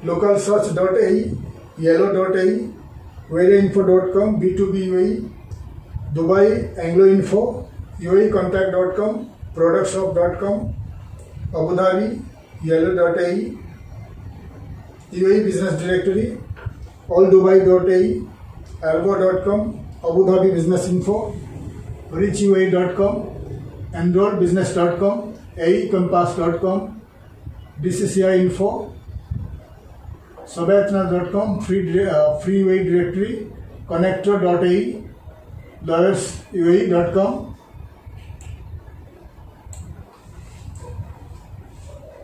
localsearch.ai, yellow.ai, veryinfo.com, B2B UAE, Dubai Anglo-Info, UAEcontact.com, productshop.com, Abu Dhabi, yellow.ai, UAE Business Directory, alldubai.ai, algo.com, Abu Dhabi Business Info, reachUAE.com, enrollbusiness.com, aecompass.com, DCCI Info, sabatna.com, free UAE Directory, connector.ai, lawyersuae.com,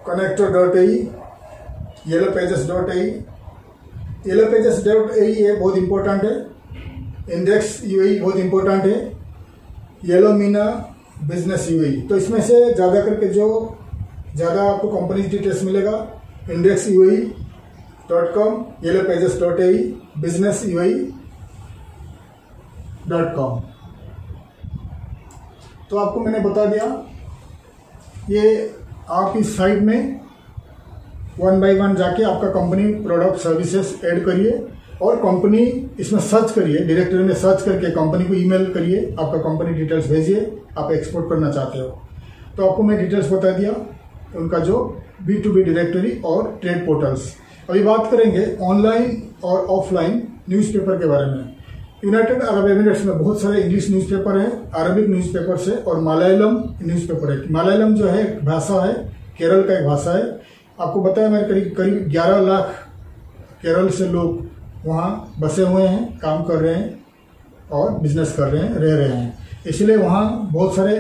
connector.ai, yellowpages.ai, yellowpages.ai ये बहुत इंपॉर्टेंट है। इंडेक्स यूएई बहुत इंपॉर्टेंट है। येलो मीना बिजनेस यूएई, तो इसमें से ज़्यादा करके जो ज़्यादा आपको कंपनी डिटेल्स मिलेगा, index UAE.com, yellowpages.ai, business UAE.com। तो आपको मैंने बता दिया, ये आप इस साइट में 1 by 1 जाके आपका कंपनी प्रोडक्ट सर्विसेज ऐड करिए और कंपनी इसमें सर्च करिए, डायरेक्टरी में सर्च करके कंपनी को ईमेल करिए, आपका कंपनी डिटेल्स भेजिए, आप एक्सपोर्ट करना चाहते हो। तो आपको मैं डिटेल्स बता दिया उनका जो B2B डायरेक्टरी और ट्रेड पोर्टल्स। अभी बात करेंगे ऑनलाइन और ऑफलाइन न्यूज़पेपर के बारे में। यूनाइटेड अरब एमिरेट्स में बहुत सारे इंग्लिश न्यूज़पेपर है, अरबिक न्यूज़पेपर है और मलयालम न्यूज़पेपर है। मलयालम जो है एक भाषा है, केरल का एक भाषा है। आपको बताया मैंने करीब 11 लाख केरल से लोग वहाँ बसे हुए हैं, काम कर रहे हैं और बिजनेस कर रहे हैं, रह रहे हैं। इसलिए वहाँ बहुत सारे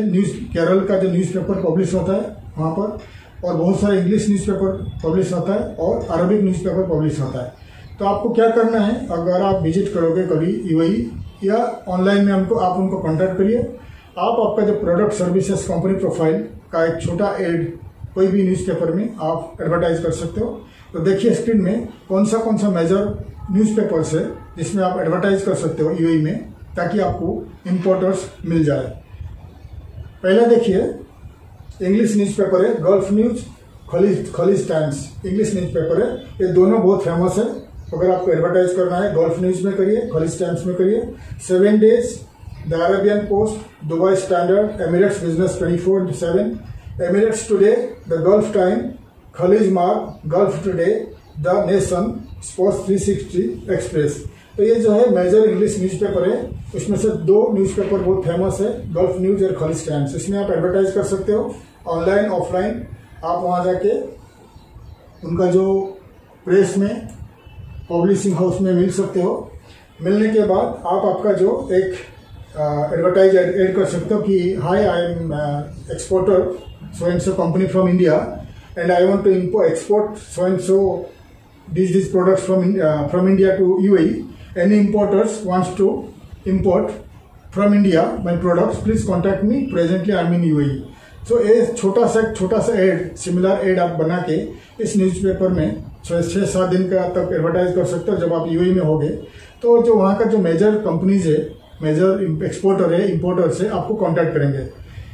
केरल का जो न्यूज़पेपर पब्लिश होता है वहाँ पर, और बहुत सारे इंग्लिश न्यूज़पेपर पब्लिश होता है और अरबिक न्यूज़पेपर पब्लिश होता है। तो आपको क्या करना है, अगर आप विजिट करोगे कभी यूएई या ऑनलाइन में आप उनको कॉन्टैक्ट करिए। आप आपका जो प्रोडक्ट सर्विसेज कंपनी प्रोफाइल का एक छोटा एड कोई भी न्यूज़पेपर में आप एडवर्टाइज कर सकते हो। तो देखिए स्क्रीन में कौन सा मेजर न्यूज़पेपर्स है जिसमें आप एडवर्टाइज कर सकते हो यूएई में, ताकि आपको इम्पोर्टर्स मिल जाए। पहले देखिए इंग्लिश न्यूज़पेपर है, gulf news, Khaleej Times English newspaper है। ये दोनों बहुत फेमस है। अगर आपको एडवर्टाइज करना है गल्फ न्यूज में करिए, खलीज टाइम्स में करिए। 7 days, the Arabian post, Dubai standard, Emirates business 24/7, Emirates today, the Gulf time, Khaleej mark, Gulf today, the nation, sports 360 express. तो ये जो है मेजर इंग्लिश न्यूज़पेपर है। उसमें से 2 न्यूज़पेपर बहुत फेमस है, गल्फ न्यूज और खलीज टाइम्स। इसमें आप एडवर्टाइज कर सकते हो ऑनलाइन ऑफलाइन। आप वहाँ जाके उनका जो प्रेस में, पब्लिशिंग हाउस में मिल सकते हो। मिलने के बाद आप आपका जो एक एडवर्टाइज ऐड कर सकते हो कि hi, I am exporter so and so company from India and I want to export so and so these products from India to UAE. Any importers wants to import from India my products, please contact me. Presently I am in UAE. So ये छोटा सा एड, सिमिलर एड आप बना के इस न्यूज़पेपर में 6-7 दिन का तक एडवर्टाइज कर सकते हो। जब आप यूएई में होगे तो जो वहाँ का जो मेजर कंपनीज है, मेजर एक्सपोर्टर है, इंपोर्टर से आपको कांटेक्ट करेंगे।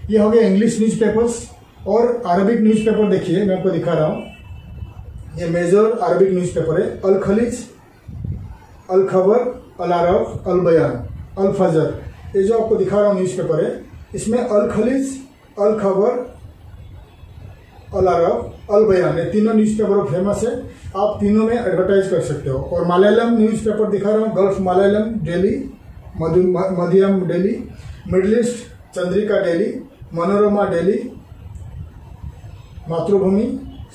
ये हो गया इंग्लिश न्यूज़पेपर्स। और अरबिक न्यूज़पेपर देखिए, मैं आपको दिखा रहा हूँ। ये मेजर अरबिक न्यूज़पेपर है, अल खलीज, अल खबर, अल अरब, अल बयान, अल फजर। ये जो आपको दिखा रहा हूँ न्यूज़पेपर है, इसमें अल खलीज, अल खबर, अल अरब, अल बयान, ये तीनों न्यूज़पेपर फेमस है। आप तीनों में एडवर्टाइज कर सकते हो। और मलयालम न्यूज़पेपर दिखा रहा हूँ, गल्फ मलयालम डेली, मध्यम daily, middle east Chandrika daily, Manorama daily, मातृभूमि,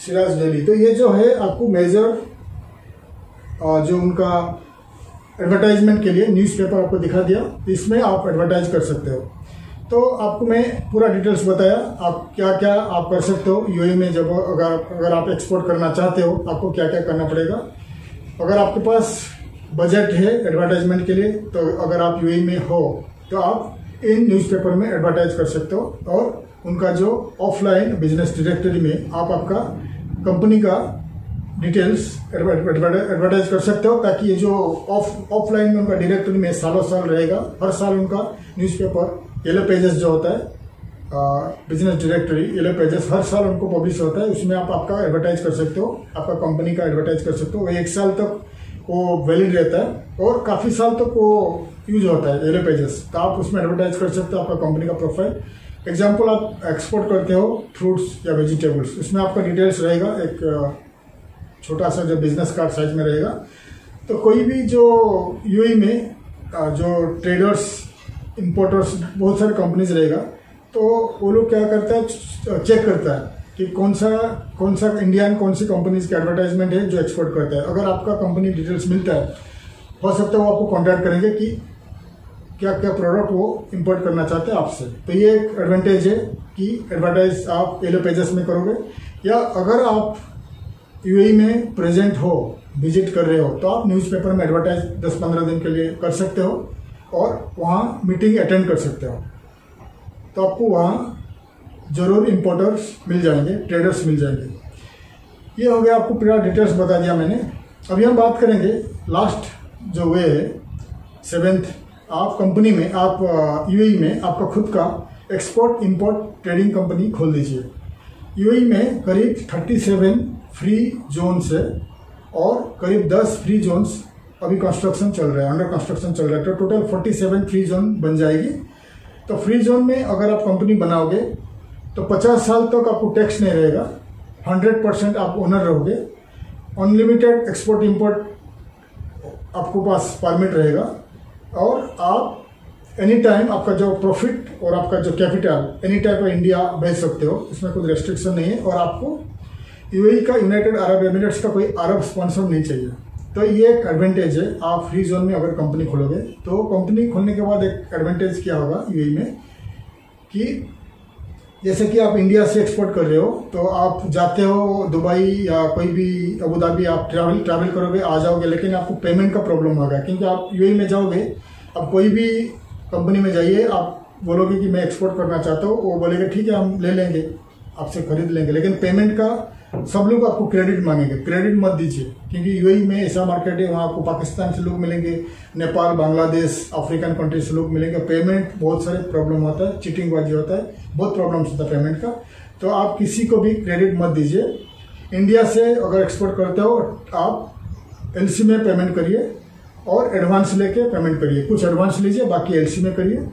सिराज डेली। तो ये जो है आपको मेजर जो उनका एडवर्टाइजमेंट के लिए न्यूज़पेपर आपको दिखा दिया, इसमें आप एडवर्टाइज कर सकते हो। तो आपको मैं पूरा डिटेल्स बताया, आप क्या क्या आप कर सकते हो यूएई में। जब अगर आप एक्सपोर्ट करना चाहते हो, आपको क्या क्या करना पड़ेगा। अगर आपके पास बजट है एडवर्टाइजमेंट के लिए, तो अगर आप यूएई में हो तो आप इन न्यूज़पेपर में एडवर्टाइज कर सकते हो। और उनका जो ऑफलाइन बिजनेस डायरेक्टरी में आप आपका कंपनी का डिटेल्स एडवर्टाइज कर सकते हो, ताकि ये जो ऑफलाइन में उनका डायरेक्टरी में सालों साल रहेगा। हर साल उनका न्यूज़पेपर येलो पेजेस जो होता है, बिजनेस डायरेक्टरी येलो पेजेस हर साल उनको पब्लिश होता है। उसमें आप आपका एडवर्टाइज कर सकते हो, आपका कंपनी का एडवर्टाइज कर सकते हो। वो 1 साल तक वो वैलिड रहता है और काफ़ी साल तक वो यूज होता है येलो पेजेस। तो आप उसमें एडवर्टाइज कर सकते हो आपका कंपनी का प्रोफाइल। एग्जाम्पल, आप एक्सपोर्ट करते हो फ्रूट्स या वेजिटेबल्स, उसमें आपका डिटेल्स रहेगा, एक छोटा सा जो बिजनेस कार्ड साइज में रहेगा। तो कोई भी जो यूएई में जो ट्रेडर्स, इंपोर्टर्स, बहुत सारे कंपनीज रहेगा, तो वो लोग क्या करता है, चेक करता है कि कौन सा इंडियन कौन सी कंपनीज का एडवर्टाइजमेंट है जो एक्सपोर्ट करता है। अगर आपका कंपनी डिटेल्स मिलता है, हो सकता है वो आपको कॉन्टैक्ट करेंगे कि क्या क्या प्रोडक्ट वो इंपोर्ट करना चाहते हैं आपसे। तो ये एक एडवांटेज है कि एडवर्टाइज आप येलो पेजेस में करोगे, या अगर आप यूएई में प्रेजेंट हो, विजिट कर रहे हो, तो आप न्यूज़पेपर में एडवर्टाइज 10-15 दिन के लिए कर सकते हो और वहाँ मीटिंग अटेंड कर सकते हो। तो आपको वहाँ जरूर इंपोर्टर्स मिल जाएंगे, ट्रेडर्स मिल जाएंगे। ये हो गया, आपको पूरा डिटेल्स बता दिया मैंने। अभी हम बात करेंगे लास्ट जो वे है 7th, आप कंपनी में, आप यूएई में आपका खुद का एक्सपोर्ट इंपोर्ट ट्रेडिंग कंपनी खोल दीजिए। यूएई में करीब 37 फ्री जोन्स है और करीब 10 फ्री जोन्स अभी कंस्ट्रक्शन चल रहा है, अंडर कंस्ट्रक्शन चल रहा है। तो टोटल 47 फ्री जोन बन जाएगी। तो फ्री जोन में अगर आप कंपनी बनाओगे तो 50 साल तक आपको टैक्स नहीं रहेगा, 100% आप ओनर रहोगे, अनलिमिटेड एक्सपोर्ट इंपोर्ट आपको पास परमिट रहेगा, और आप एनी टाइम आपका जो प्रॉफिट और आपका जो कैपिटल एनी टाइम इंडिया भेज सकते हो, इसमें कोई रेस्ट्रिक्शन नहीं है। और आपको यूएई का, यूनाइटेड अरब एमिरेट्स का कोई अरब स्पॉन्सर नहीं चाहिए। तो ये एक एडवांटेज है आप फ्री जोन में अगर कंपनी खोलोगे। तो कंपनी खोलने के बाद एक एडवांटेज क्या होगा यूएई में, कि जैसे कि आप इंडिया से एक्सपोर्ट कर रहे हो, तो आप जाते हो दुबई या कोई भी अबू धाबी, आप ट्रैवल करोगे, आ जाओगे, लेकिन आपको पेमेंट का प्रॉब्लम होगा। क्योंकि आप यूएई में जाओगे, अब कोई भी कंपनी में जाइए, आप बोलोगे कि मैं एक्सपोर्ट करना चाहता हूँ, वो बोलेंगे ठीक है हम ले लेंगे, आपसे खरीद लेंगे, लेकिन पेमेंट का सब लोग आपको क्रेडिट मांगेंगे। क्रेडिट मत दीजिए, क्योंकि यूएई में ऐसा मार्केट है, वहाँ आपको पाकिस्तान से लोग मिलेंगे, नेपाल, बांग्लादेश, अफ्रीकन कंट्री से लोग मिलेंगे। पेमेंट बहुत सारे प्रॉब्लम होता है, चीटिंग बाजी होता है, बहुत प्रॉब्लम्स होता है पेमेंट का। तो आप किसी को भी क्रेडिट मत दीजिए। इंडिया से अगर एक्सपोर्ट करते हो, आप एलसी में पेमेंट करिए और एडवांस लेके पेमेंट करिए। कुछ एडवांस लीजिए, बाकी एलसी में करिए।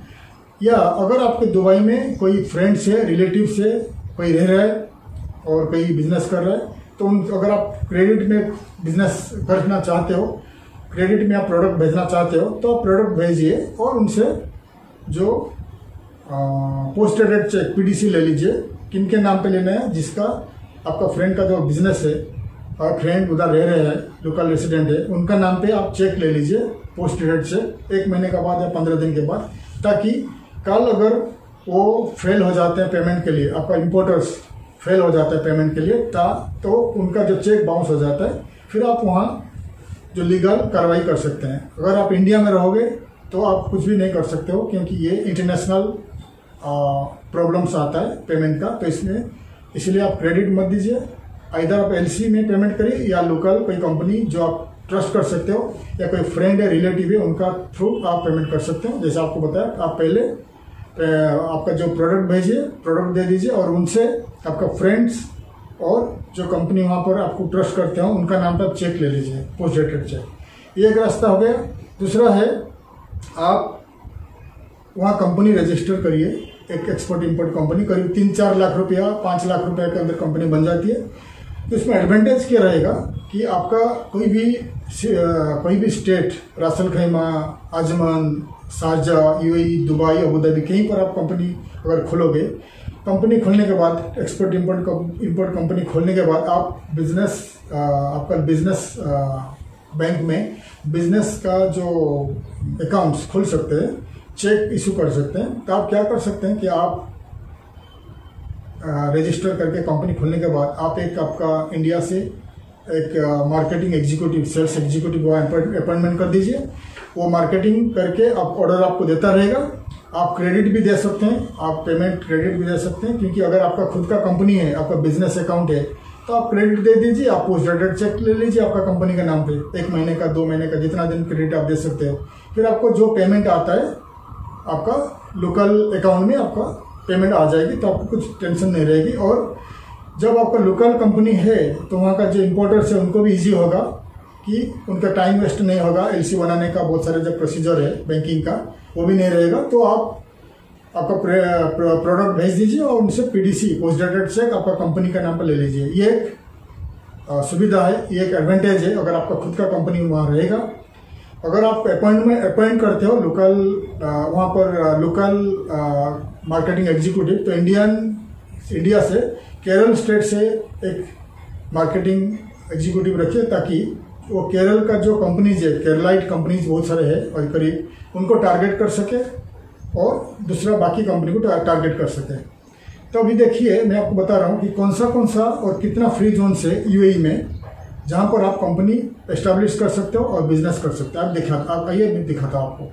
या अगर आपके दुबई में कोई फ्रेंड से, रिलेटिव से कोई रह रहा है और कोई बिजनेस कर रहा है, तो अगर आप क्रेडिट में बिजनेस करना चाहते हो, क्रेडिट में आप प्रोडक्ट भेजना चाहते हो, तो आप प्रोडक्ट भेजिए और उनसे जो पोस्ट डेटेड चेक पीडीसी ले लीजिए। किन के नाम पे लेना है, जिसका आपका फ्रेंड का जो बिजनेस है और फ्रेंड उधर रह रहे हैं, लोकल रेसिडेंट है, उनका नाम पे आप चेक ले लीजिए पोस्ट डेटेड से 1 महीने के बाद या 15 दिन के बाद, ताकि कल अगर वो फेल हो जाते हैं पेमेंट के लिए, आपका इम्पोर्टर्स फेल हो जाता है पेमेंट के लिए, तो उनका जो चेक बाउंस हो जाता है, फिर आप वहाँ जो लीगल कार्रवाई कर सकते हैं। अगर आप इंडिया में रहोगे तो आप कुछ भी नहीं कर सकते हो, क्योंकि ये इंटरनेशनल प्रॉब्लम्स आता है पेमेंट का। तो इसलिए आप क्रेडिट मत दीजिए, इधर आप एलसी में पेमेंट करिए या लोकल कोई कंपनी जो आप ट्रस्ट कर सकते हो या कोई फ्रेंड है रिलेटिव है उनका थ्रू आप पेमेंट कर सकते हो। जैसे आपको बताया, आप पहले आपका जो प्रोडक्ट भेजिए, प्रोडक्ट दे दीजिए और उनसे आपका फ्रेंड्स और जो कंपनी वहाँ पर आपको ट्रस्ट करते हो उनका नाम पर चेक ले लीजिए, पोस्ट डेटेड चेक। ये एक रास्ता हो गया। दूसरा है आप वहाँ कंपनी रजिस्टर करिए, एक एक्सपोर्ट इंपोर्ट कंपनी, करीब 3-4 लाख रुपया 5 लाख रुपए के अंदर कंपनी बन जाती है। तो इसमें एडवांटेज क्या रहेगा कि आपका कोई भी state, Ras al Khaimah, Ajman, Sharjah, UAE, Dubai, Abu Dhabi, कहीं पर आप कंपनी अगर खोलोगे, कंपनी खोलने के बाद एक्सपोर्ट इंपोर्ट कंपनी खोलने के बाद आप आपका बिजनेस बैंक में बिजनेस का जो अकाउंट्स खोल सकते हैं, चेक इशू कर सकते हैं। तो आप क्या कर सकते हैं कि आप रजिस्टर करके कंपनी खोलने के बाद आप आपका इंडिया से एक marketing executive, sales executive appointment कर दीजिए। वो मार्केटिंग करके आप ऑर्डर आपको देता रहेगा। आप क्रेडिट भी दे सकते हैं, आप पेमेंट क्रेडिट भी दे सकते हैं, क्योंकि अगर आपका खुद का कंपनी है, आपका बिजनेस अकाउंट है, तो आप क्रेडिट दे दीजिए, आप पोस्ट डेटेड चेक ले लीजिए आपका कंपनी के नाम पे, 1 महीने का, 2 महीने का, जितना दिन क्रेडिट आप दे सकते हो। फिर आपको जो पेमेंट आता है आपका लोकल अकाउंट में आपका पेमेंट आ जाएगी, तो आपको कुछ टेंशन नहीं रहेगी। और जब आपका लोकल कंपनी है तो वहाँ का जो इम्पोर्टर्स है उनको भी ईजी होगा कि उनका टाइम वेस्ट नहीं होगा, एलसी बनाने का बहुत सारे जो प्रोसीजर है बैंकिंग का वो भी नहीं रहेगा। तो आपका प्रोडक्ट भेज दीजिए और उनसे पीडीसी, पोस्ट डेटेड चेक, आपका कंपनी का नाम पर ले लीजिए। ये एक सुविधा है, ये एक एडवांटेज है अगर आपका खुद का कंपनी वहाँ रहेगा। अगर आप अपॉइंट करते हो लोकल वहाँ पर लोकल मार्केटिंग एग्जीक्यूटिव, तो इंडिया से केरल स्टेट से एक मार्केटिंग एग्जीक्यूटिव रखिए, ताकि वो केरल का जो कंपनीज है, केरलाइट कंपनीज बहुत सारे हैं और करीब, उनको टारगेट कर सके और दूसरा बाकी कंपनी को टारगेट कर सके। तो अभी देखिए मैं आपको बता रहा हूँ कि कौन सा और कितना फ्री जोन से यूएई में जहाँ पर आप कंपनी एस्टेब्लिश कर सकते हो और बिजनेस कर सकते हो। आप आइए मैं दिखाता हूँ आपको।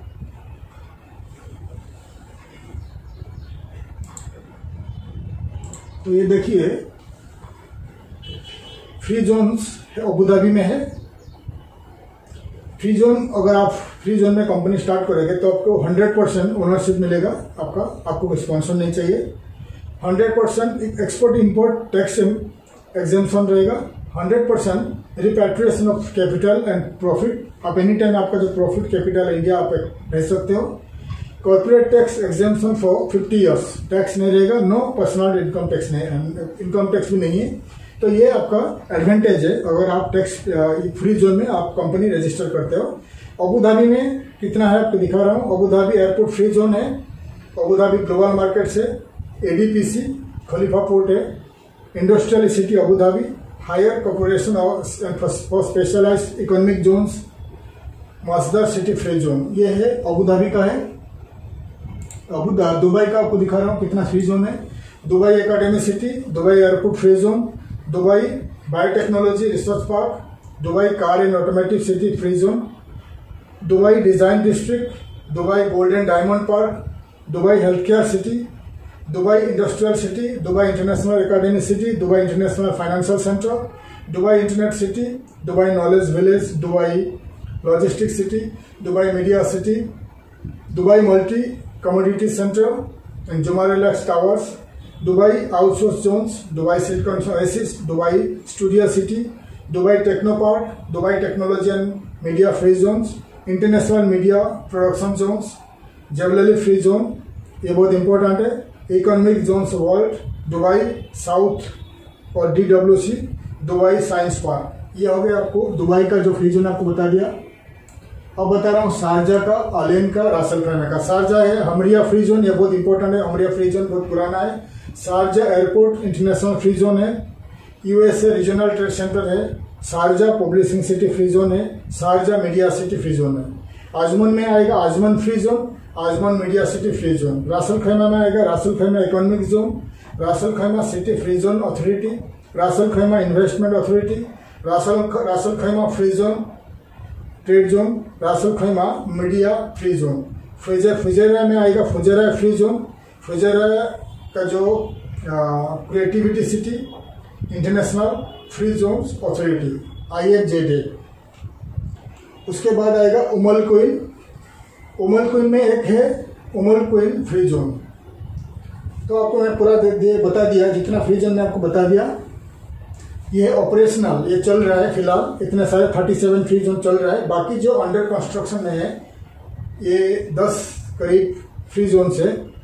तो ये देखिए फ्री जोन्स अबू धाबी में है। फ्री जोन, अगर आप फ्री जोन में कंपनी स्टार्ट करेंगे तो आपको 100% ओनरशिप मिलेगा। आपको कोई स्पॉन्सर नहीं चाहिए। 100% एक्सपोर्ट इंपोर्ट टैक्स एग्जेम्पशन रहेगा। 100% repatriation of capital and profit. आप एनी टाइम आपका जो प्रॉफिट कैपिटल है इंडिया आप भेज सकते हो। Corporate tax exemption for 50 years, tax नहीं रहेगा। नो पर्सनल इनकम टैक्स नहीं, इनकम टैक्स भी नहीं है। तो ये आपका एडवांटेज है अगर आप टैक्स फ्री जोन में आप कंपनी रजिस्टर करते हो। अबू धाबी में कितना है आपको दिखा रहा हूँ। Abu Dhabi airport free zone है। अबू धाबी ग्लोबल मार्केट से एडीपीसी, खलीफा पोर्ट है, industrial city Abu Dhabi, higher corporation for specialised economic zones, Masdar city free zone. ये है अबू धाबी का है। दुबई का आपको दिखा रहा हूँ कितना फ्री जोन है। Dubai academy city, Dubai airport free zone, Dubai biotechnology research park, Dubai car and automotive city free zone, Dubai design district, Dubai golden diamond park, Dubai health care city, Dubai industrial city, Dubai international academy city, Dubai international financial centre, Dubai internet city, Dubai knowledge village, Dubai logistic city, Dubai media city, Dubai multi commodity centre and Jumeirah lakes towers, Dubai outsource Jones, Dubai silicon oasis, Dubai studio city, Dubai techno park, Dubai technology and media free zones, international media production zones, Jebel Ali free zone, ये बहुत इंपॉर्टेंट है। Economic zones world, Dubai south और DWC, दुबई साइंस पार्क। ये हो गया आपको दुबई का जो फ्री जोन आपको बता दिया। अब बता रहा हूँ शारजा का, अलेन का, रासल खैमा का। शारजा है हमरिया फ्री जोन, ये बहुत इंपॉर्टेंट है। हमरिया फ्री जोन बहुत पुराना है। Sharjah airport international free zone है। यूएसए रीजनल ट्रेड सेंटर है। Sharjah publishing city free zone है। Sharjah media city free zone है। आजमन में आएगा Ajman free zone, Ajman media city free zone. Ras al Khaimah में आएगा Ras al Khaimah economic zone, Ras al Khaimah city free zone authority, Ras al Khaimah investment authority, Ras al Khaimah free zone trade zone, Ras al Khaimah media free zone, Fujairah में आएगा फुजेरा फ्री जोन, फुजेरा का जो creativity city international free zones authority IFZA। उसके बाद आएगा उमल कुइन में एक है उमल कुइन फ्री जोन। तो आपको मैं पूरा बता दिया, जितना फ्री जोन मैं आपको बता दिया। ये ऑपरेशनल, ये चल रहा है फिलहाल, इतने सारे 37 फ्री जोन चल रहा है। बाकी जो अंडर कंस्ट्रक्शन में है ये 10 करीब फ्री जोन से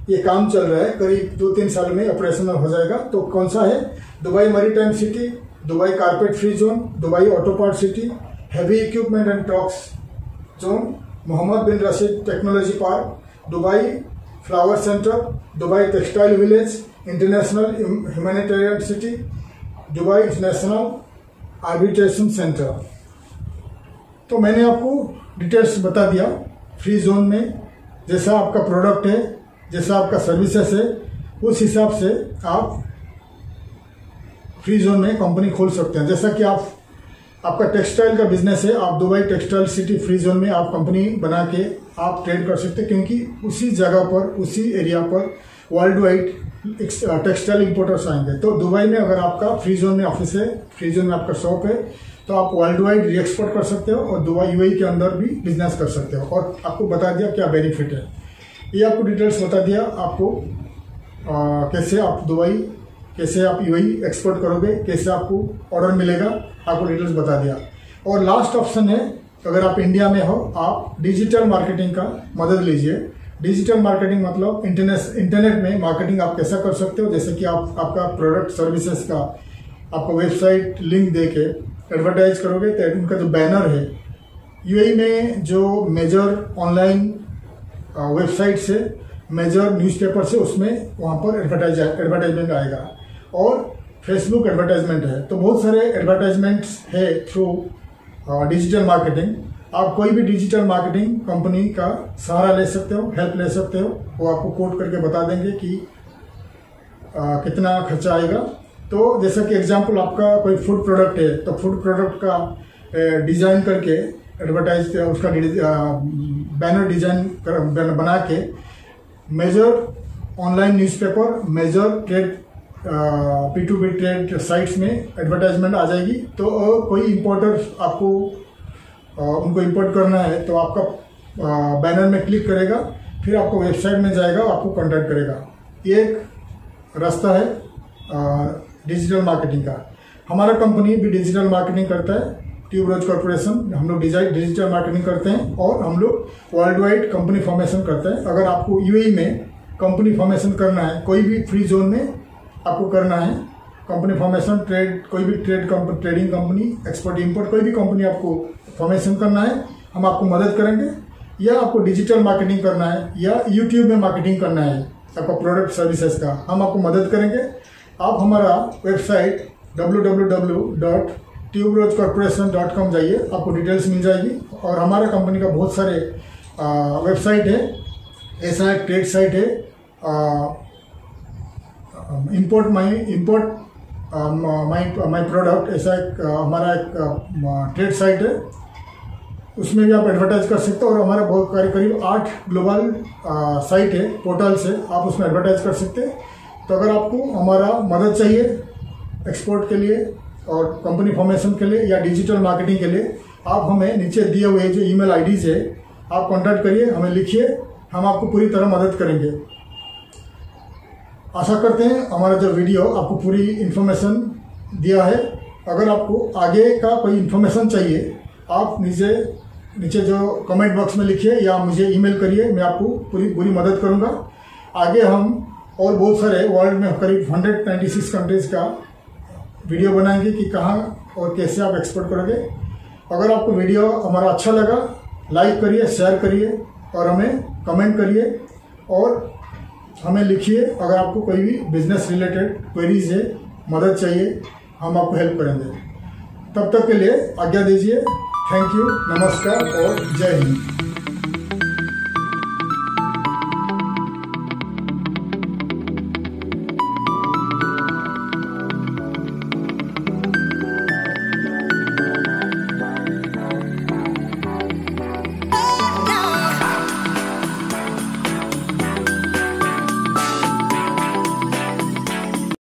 ये काम चल रहा है, करीब 2-3 साल में ऑपरेशनल हो जाएगा। तो कौन सा है? Dubai maritime city, Dubai carpet free zone, Dubai auto part city, heavy equipment and trucks zone, Mohammed bin Rashid technology park, Dubai flower centre, Dubai textile village, international humanitarian city, Dubai international arbitration centre. तो मैंने आपको डिटेल्स बता दिया फ्री जोन में। जैसा आपका प्रोडक्ट है, जैसा आपका सर्विसेज है, उस हिसाब से आप फ्री जोन में कंपनी खोल सकते हैं। जैसा कि आपका टेक्सटाइल का बिजनेस है, आप Dubai textile city free zone में आप कंपनी बना के आप ट्रेड कर सकते हैं, क्योंकि उसी जगह पर, उसी एरिया पर वर्ल्ड वाइड टेक्सटाइल इंपोर्टर्स आएंगे। तो दुबई में अगर आपका फ्री जोन में ऑफिस है, फ्री जोन में आपका शॉप है, तो आप वर्ल्ड वाइड एक्सपोर्ट कर सकते हो और दुबई UAE के अंदर भी बिजनेस कर सकते हो। और आपको बता दिया क्या बेनिफिट है, ये आपको डिटेल्स बता दिया। आपको कैसे आप दुबई, कैसे आप UAE एक्सपोर्ट करोगे, कैसे आपको ऑर्डर मिलेगा, आपको डिटेल्स बता दिया। और लास्ट ऑप्शन है, अगर आप इंडिया में हो, आप डिजिटल मार्केटिंग का मदद लीजिए। डिजिटल मार्केटिंग मतलब इंटरनेट में मार्केटिंग आप कैसा कर सकते हो। जैसे कि आप आपका प्रोडक्ट सर्विसेज का आपको वेबसाइट लिंक दे के एडवर्टाइज करोगे, तो उनका जो बैनर है, UAE में जो मेजर ऑनलाइन वेबसाइट से, मेजर न्यूज़पेपर से, उसमें वहाँ पर एडवर्टाइजमेंट आएगा। और फेसबुक एडवर्टाइजमेंट है, तो बहुत सारे एडवर्टाइजमेंट्स है थ्रू डिजिटल मार्केटिंग। आप कोई भी डिजिटल मार्केटिंग कंपनी का सहारा ले सकते हो, हेल्प ले सकते हो। वो आपको कोट करके बता देंगे कि कितना खर्चा आएगा। तो जैसा कि एग्जांपल, आपका कोई फूड प्रोडक्ट है, तो फूड प्रोडक्ट का डिजाइन करके एडवर्टाइज, उसका बैनर डिजाइन बना के major online newspaper, major trade P2B trade sites में एडवर्टाइजमेंट आ जाएगी। तो कोई इंपोर्टर आपको उनको इंपोर्ट करना है, तो आपका बैनर में क्लिक करेगा, फिर आपको वेबसाइट में जाएगा, आपको कांटेक्ट करेगा। ये एक रास्ता है डिजिटल मार्केटिंग का। हमारा कंपनी भी डिजिटल मार्केटिंग करता है, ट्यूबरोज कॉर्पोरेशन। हम लोग डिजिटल मार्केटिंग करते हैं और हम लोग वर्ल्ड वाइड कंपनी फॉर्मेशन करते हैं। अगर आपको UAE में कंपनी फॉर्मेशन करना है, कोई भी फ्री जोन में आपको करना है कंपनी फॉर्मेशन, कोई भी ट्रेडिंग कंपनी, एक्सपोर्ट इंपोर्ट, कोई भी कंपनी आपको फॉर्मेशन करना है, हम आपको मदद करेंगे। या आपको डिजिटल मार्केटिंग करना है, या यूट्यूब में मार्केटिंग करना है आपका प्रोडक्ट सर्विसेज का, हम आपको मदद करेंगे। आप हमारा वेबसाइट www.tuberojcorporation.com जाइए, आपको डिटेल्स मिल जाएगी। और हमारा कंपनी का बहुत सारे वेबसाइट है, ऐसा एक ट्रेड साइट है, इंपोर्ट माई प्रोडक्ट, ऐसा एक हमारा एक ट्रेड साइट है, उसमें भी आप एडवर्टाइज कर सकते हो। और हमारा बहुत करीब 8 ग्लोबल साइट है, पोर्टल्स है, आप उसमें एडवर्टाइज कर सकते हैं। तो अगर आपको हमारा मदद चाहिए एक्सपोर्ट के लिए और कंपनी फॉर्मेशन के लिए या डिजिटल मार्केटिंग के लिए, आप हमें नीचे दिए हुए जो ईमेल आईडीज है, आप कॉन्टैक्ट करिए, हमें लिखिए, हम आपको पूरी तरह मदद करेंगे। आशा करते हैं हमारा जो वीडियो आपको पूरी इन्फॉर्मेशन दिया है। अगर आपको आगे का कोई इन्फॉर्मेशन चाहिए, आप नीचे जो कमेंट बॉक्स में लिखिए या मुझे ईमेल करिए, मैं आपको पूरी मदद करूंगा। आगे हम और बहुत सारे वर्ल्ड में करीब 196 कंट्रीज का वीडियो बनाएंगे कि कहाँ और कैसे आप एक्सपोर्ट करोगे। अगर आपको वीडियो हमारा अच्छा लगा, लाइक करिए, शेयर करिए और हमें कमेंट करिए और हमें लिखिए। अगर आपको कोई भी बिजनेस रिलेटेड क्वेरीज है, मदद चाहिए, हम आपको हेल्प करेंगे। तब तक के लिए आज्ञा दीजिए। थैंक यू, नमस्कार और जय हिंद।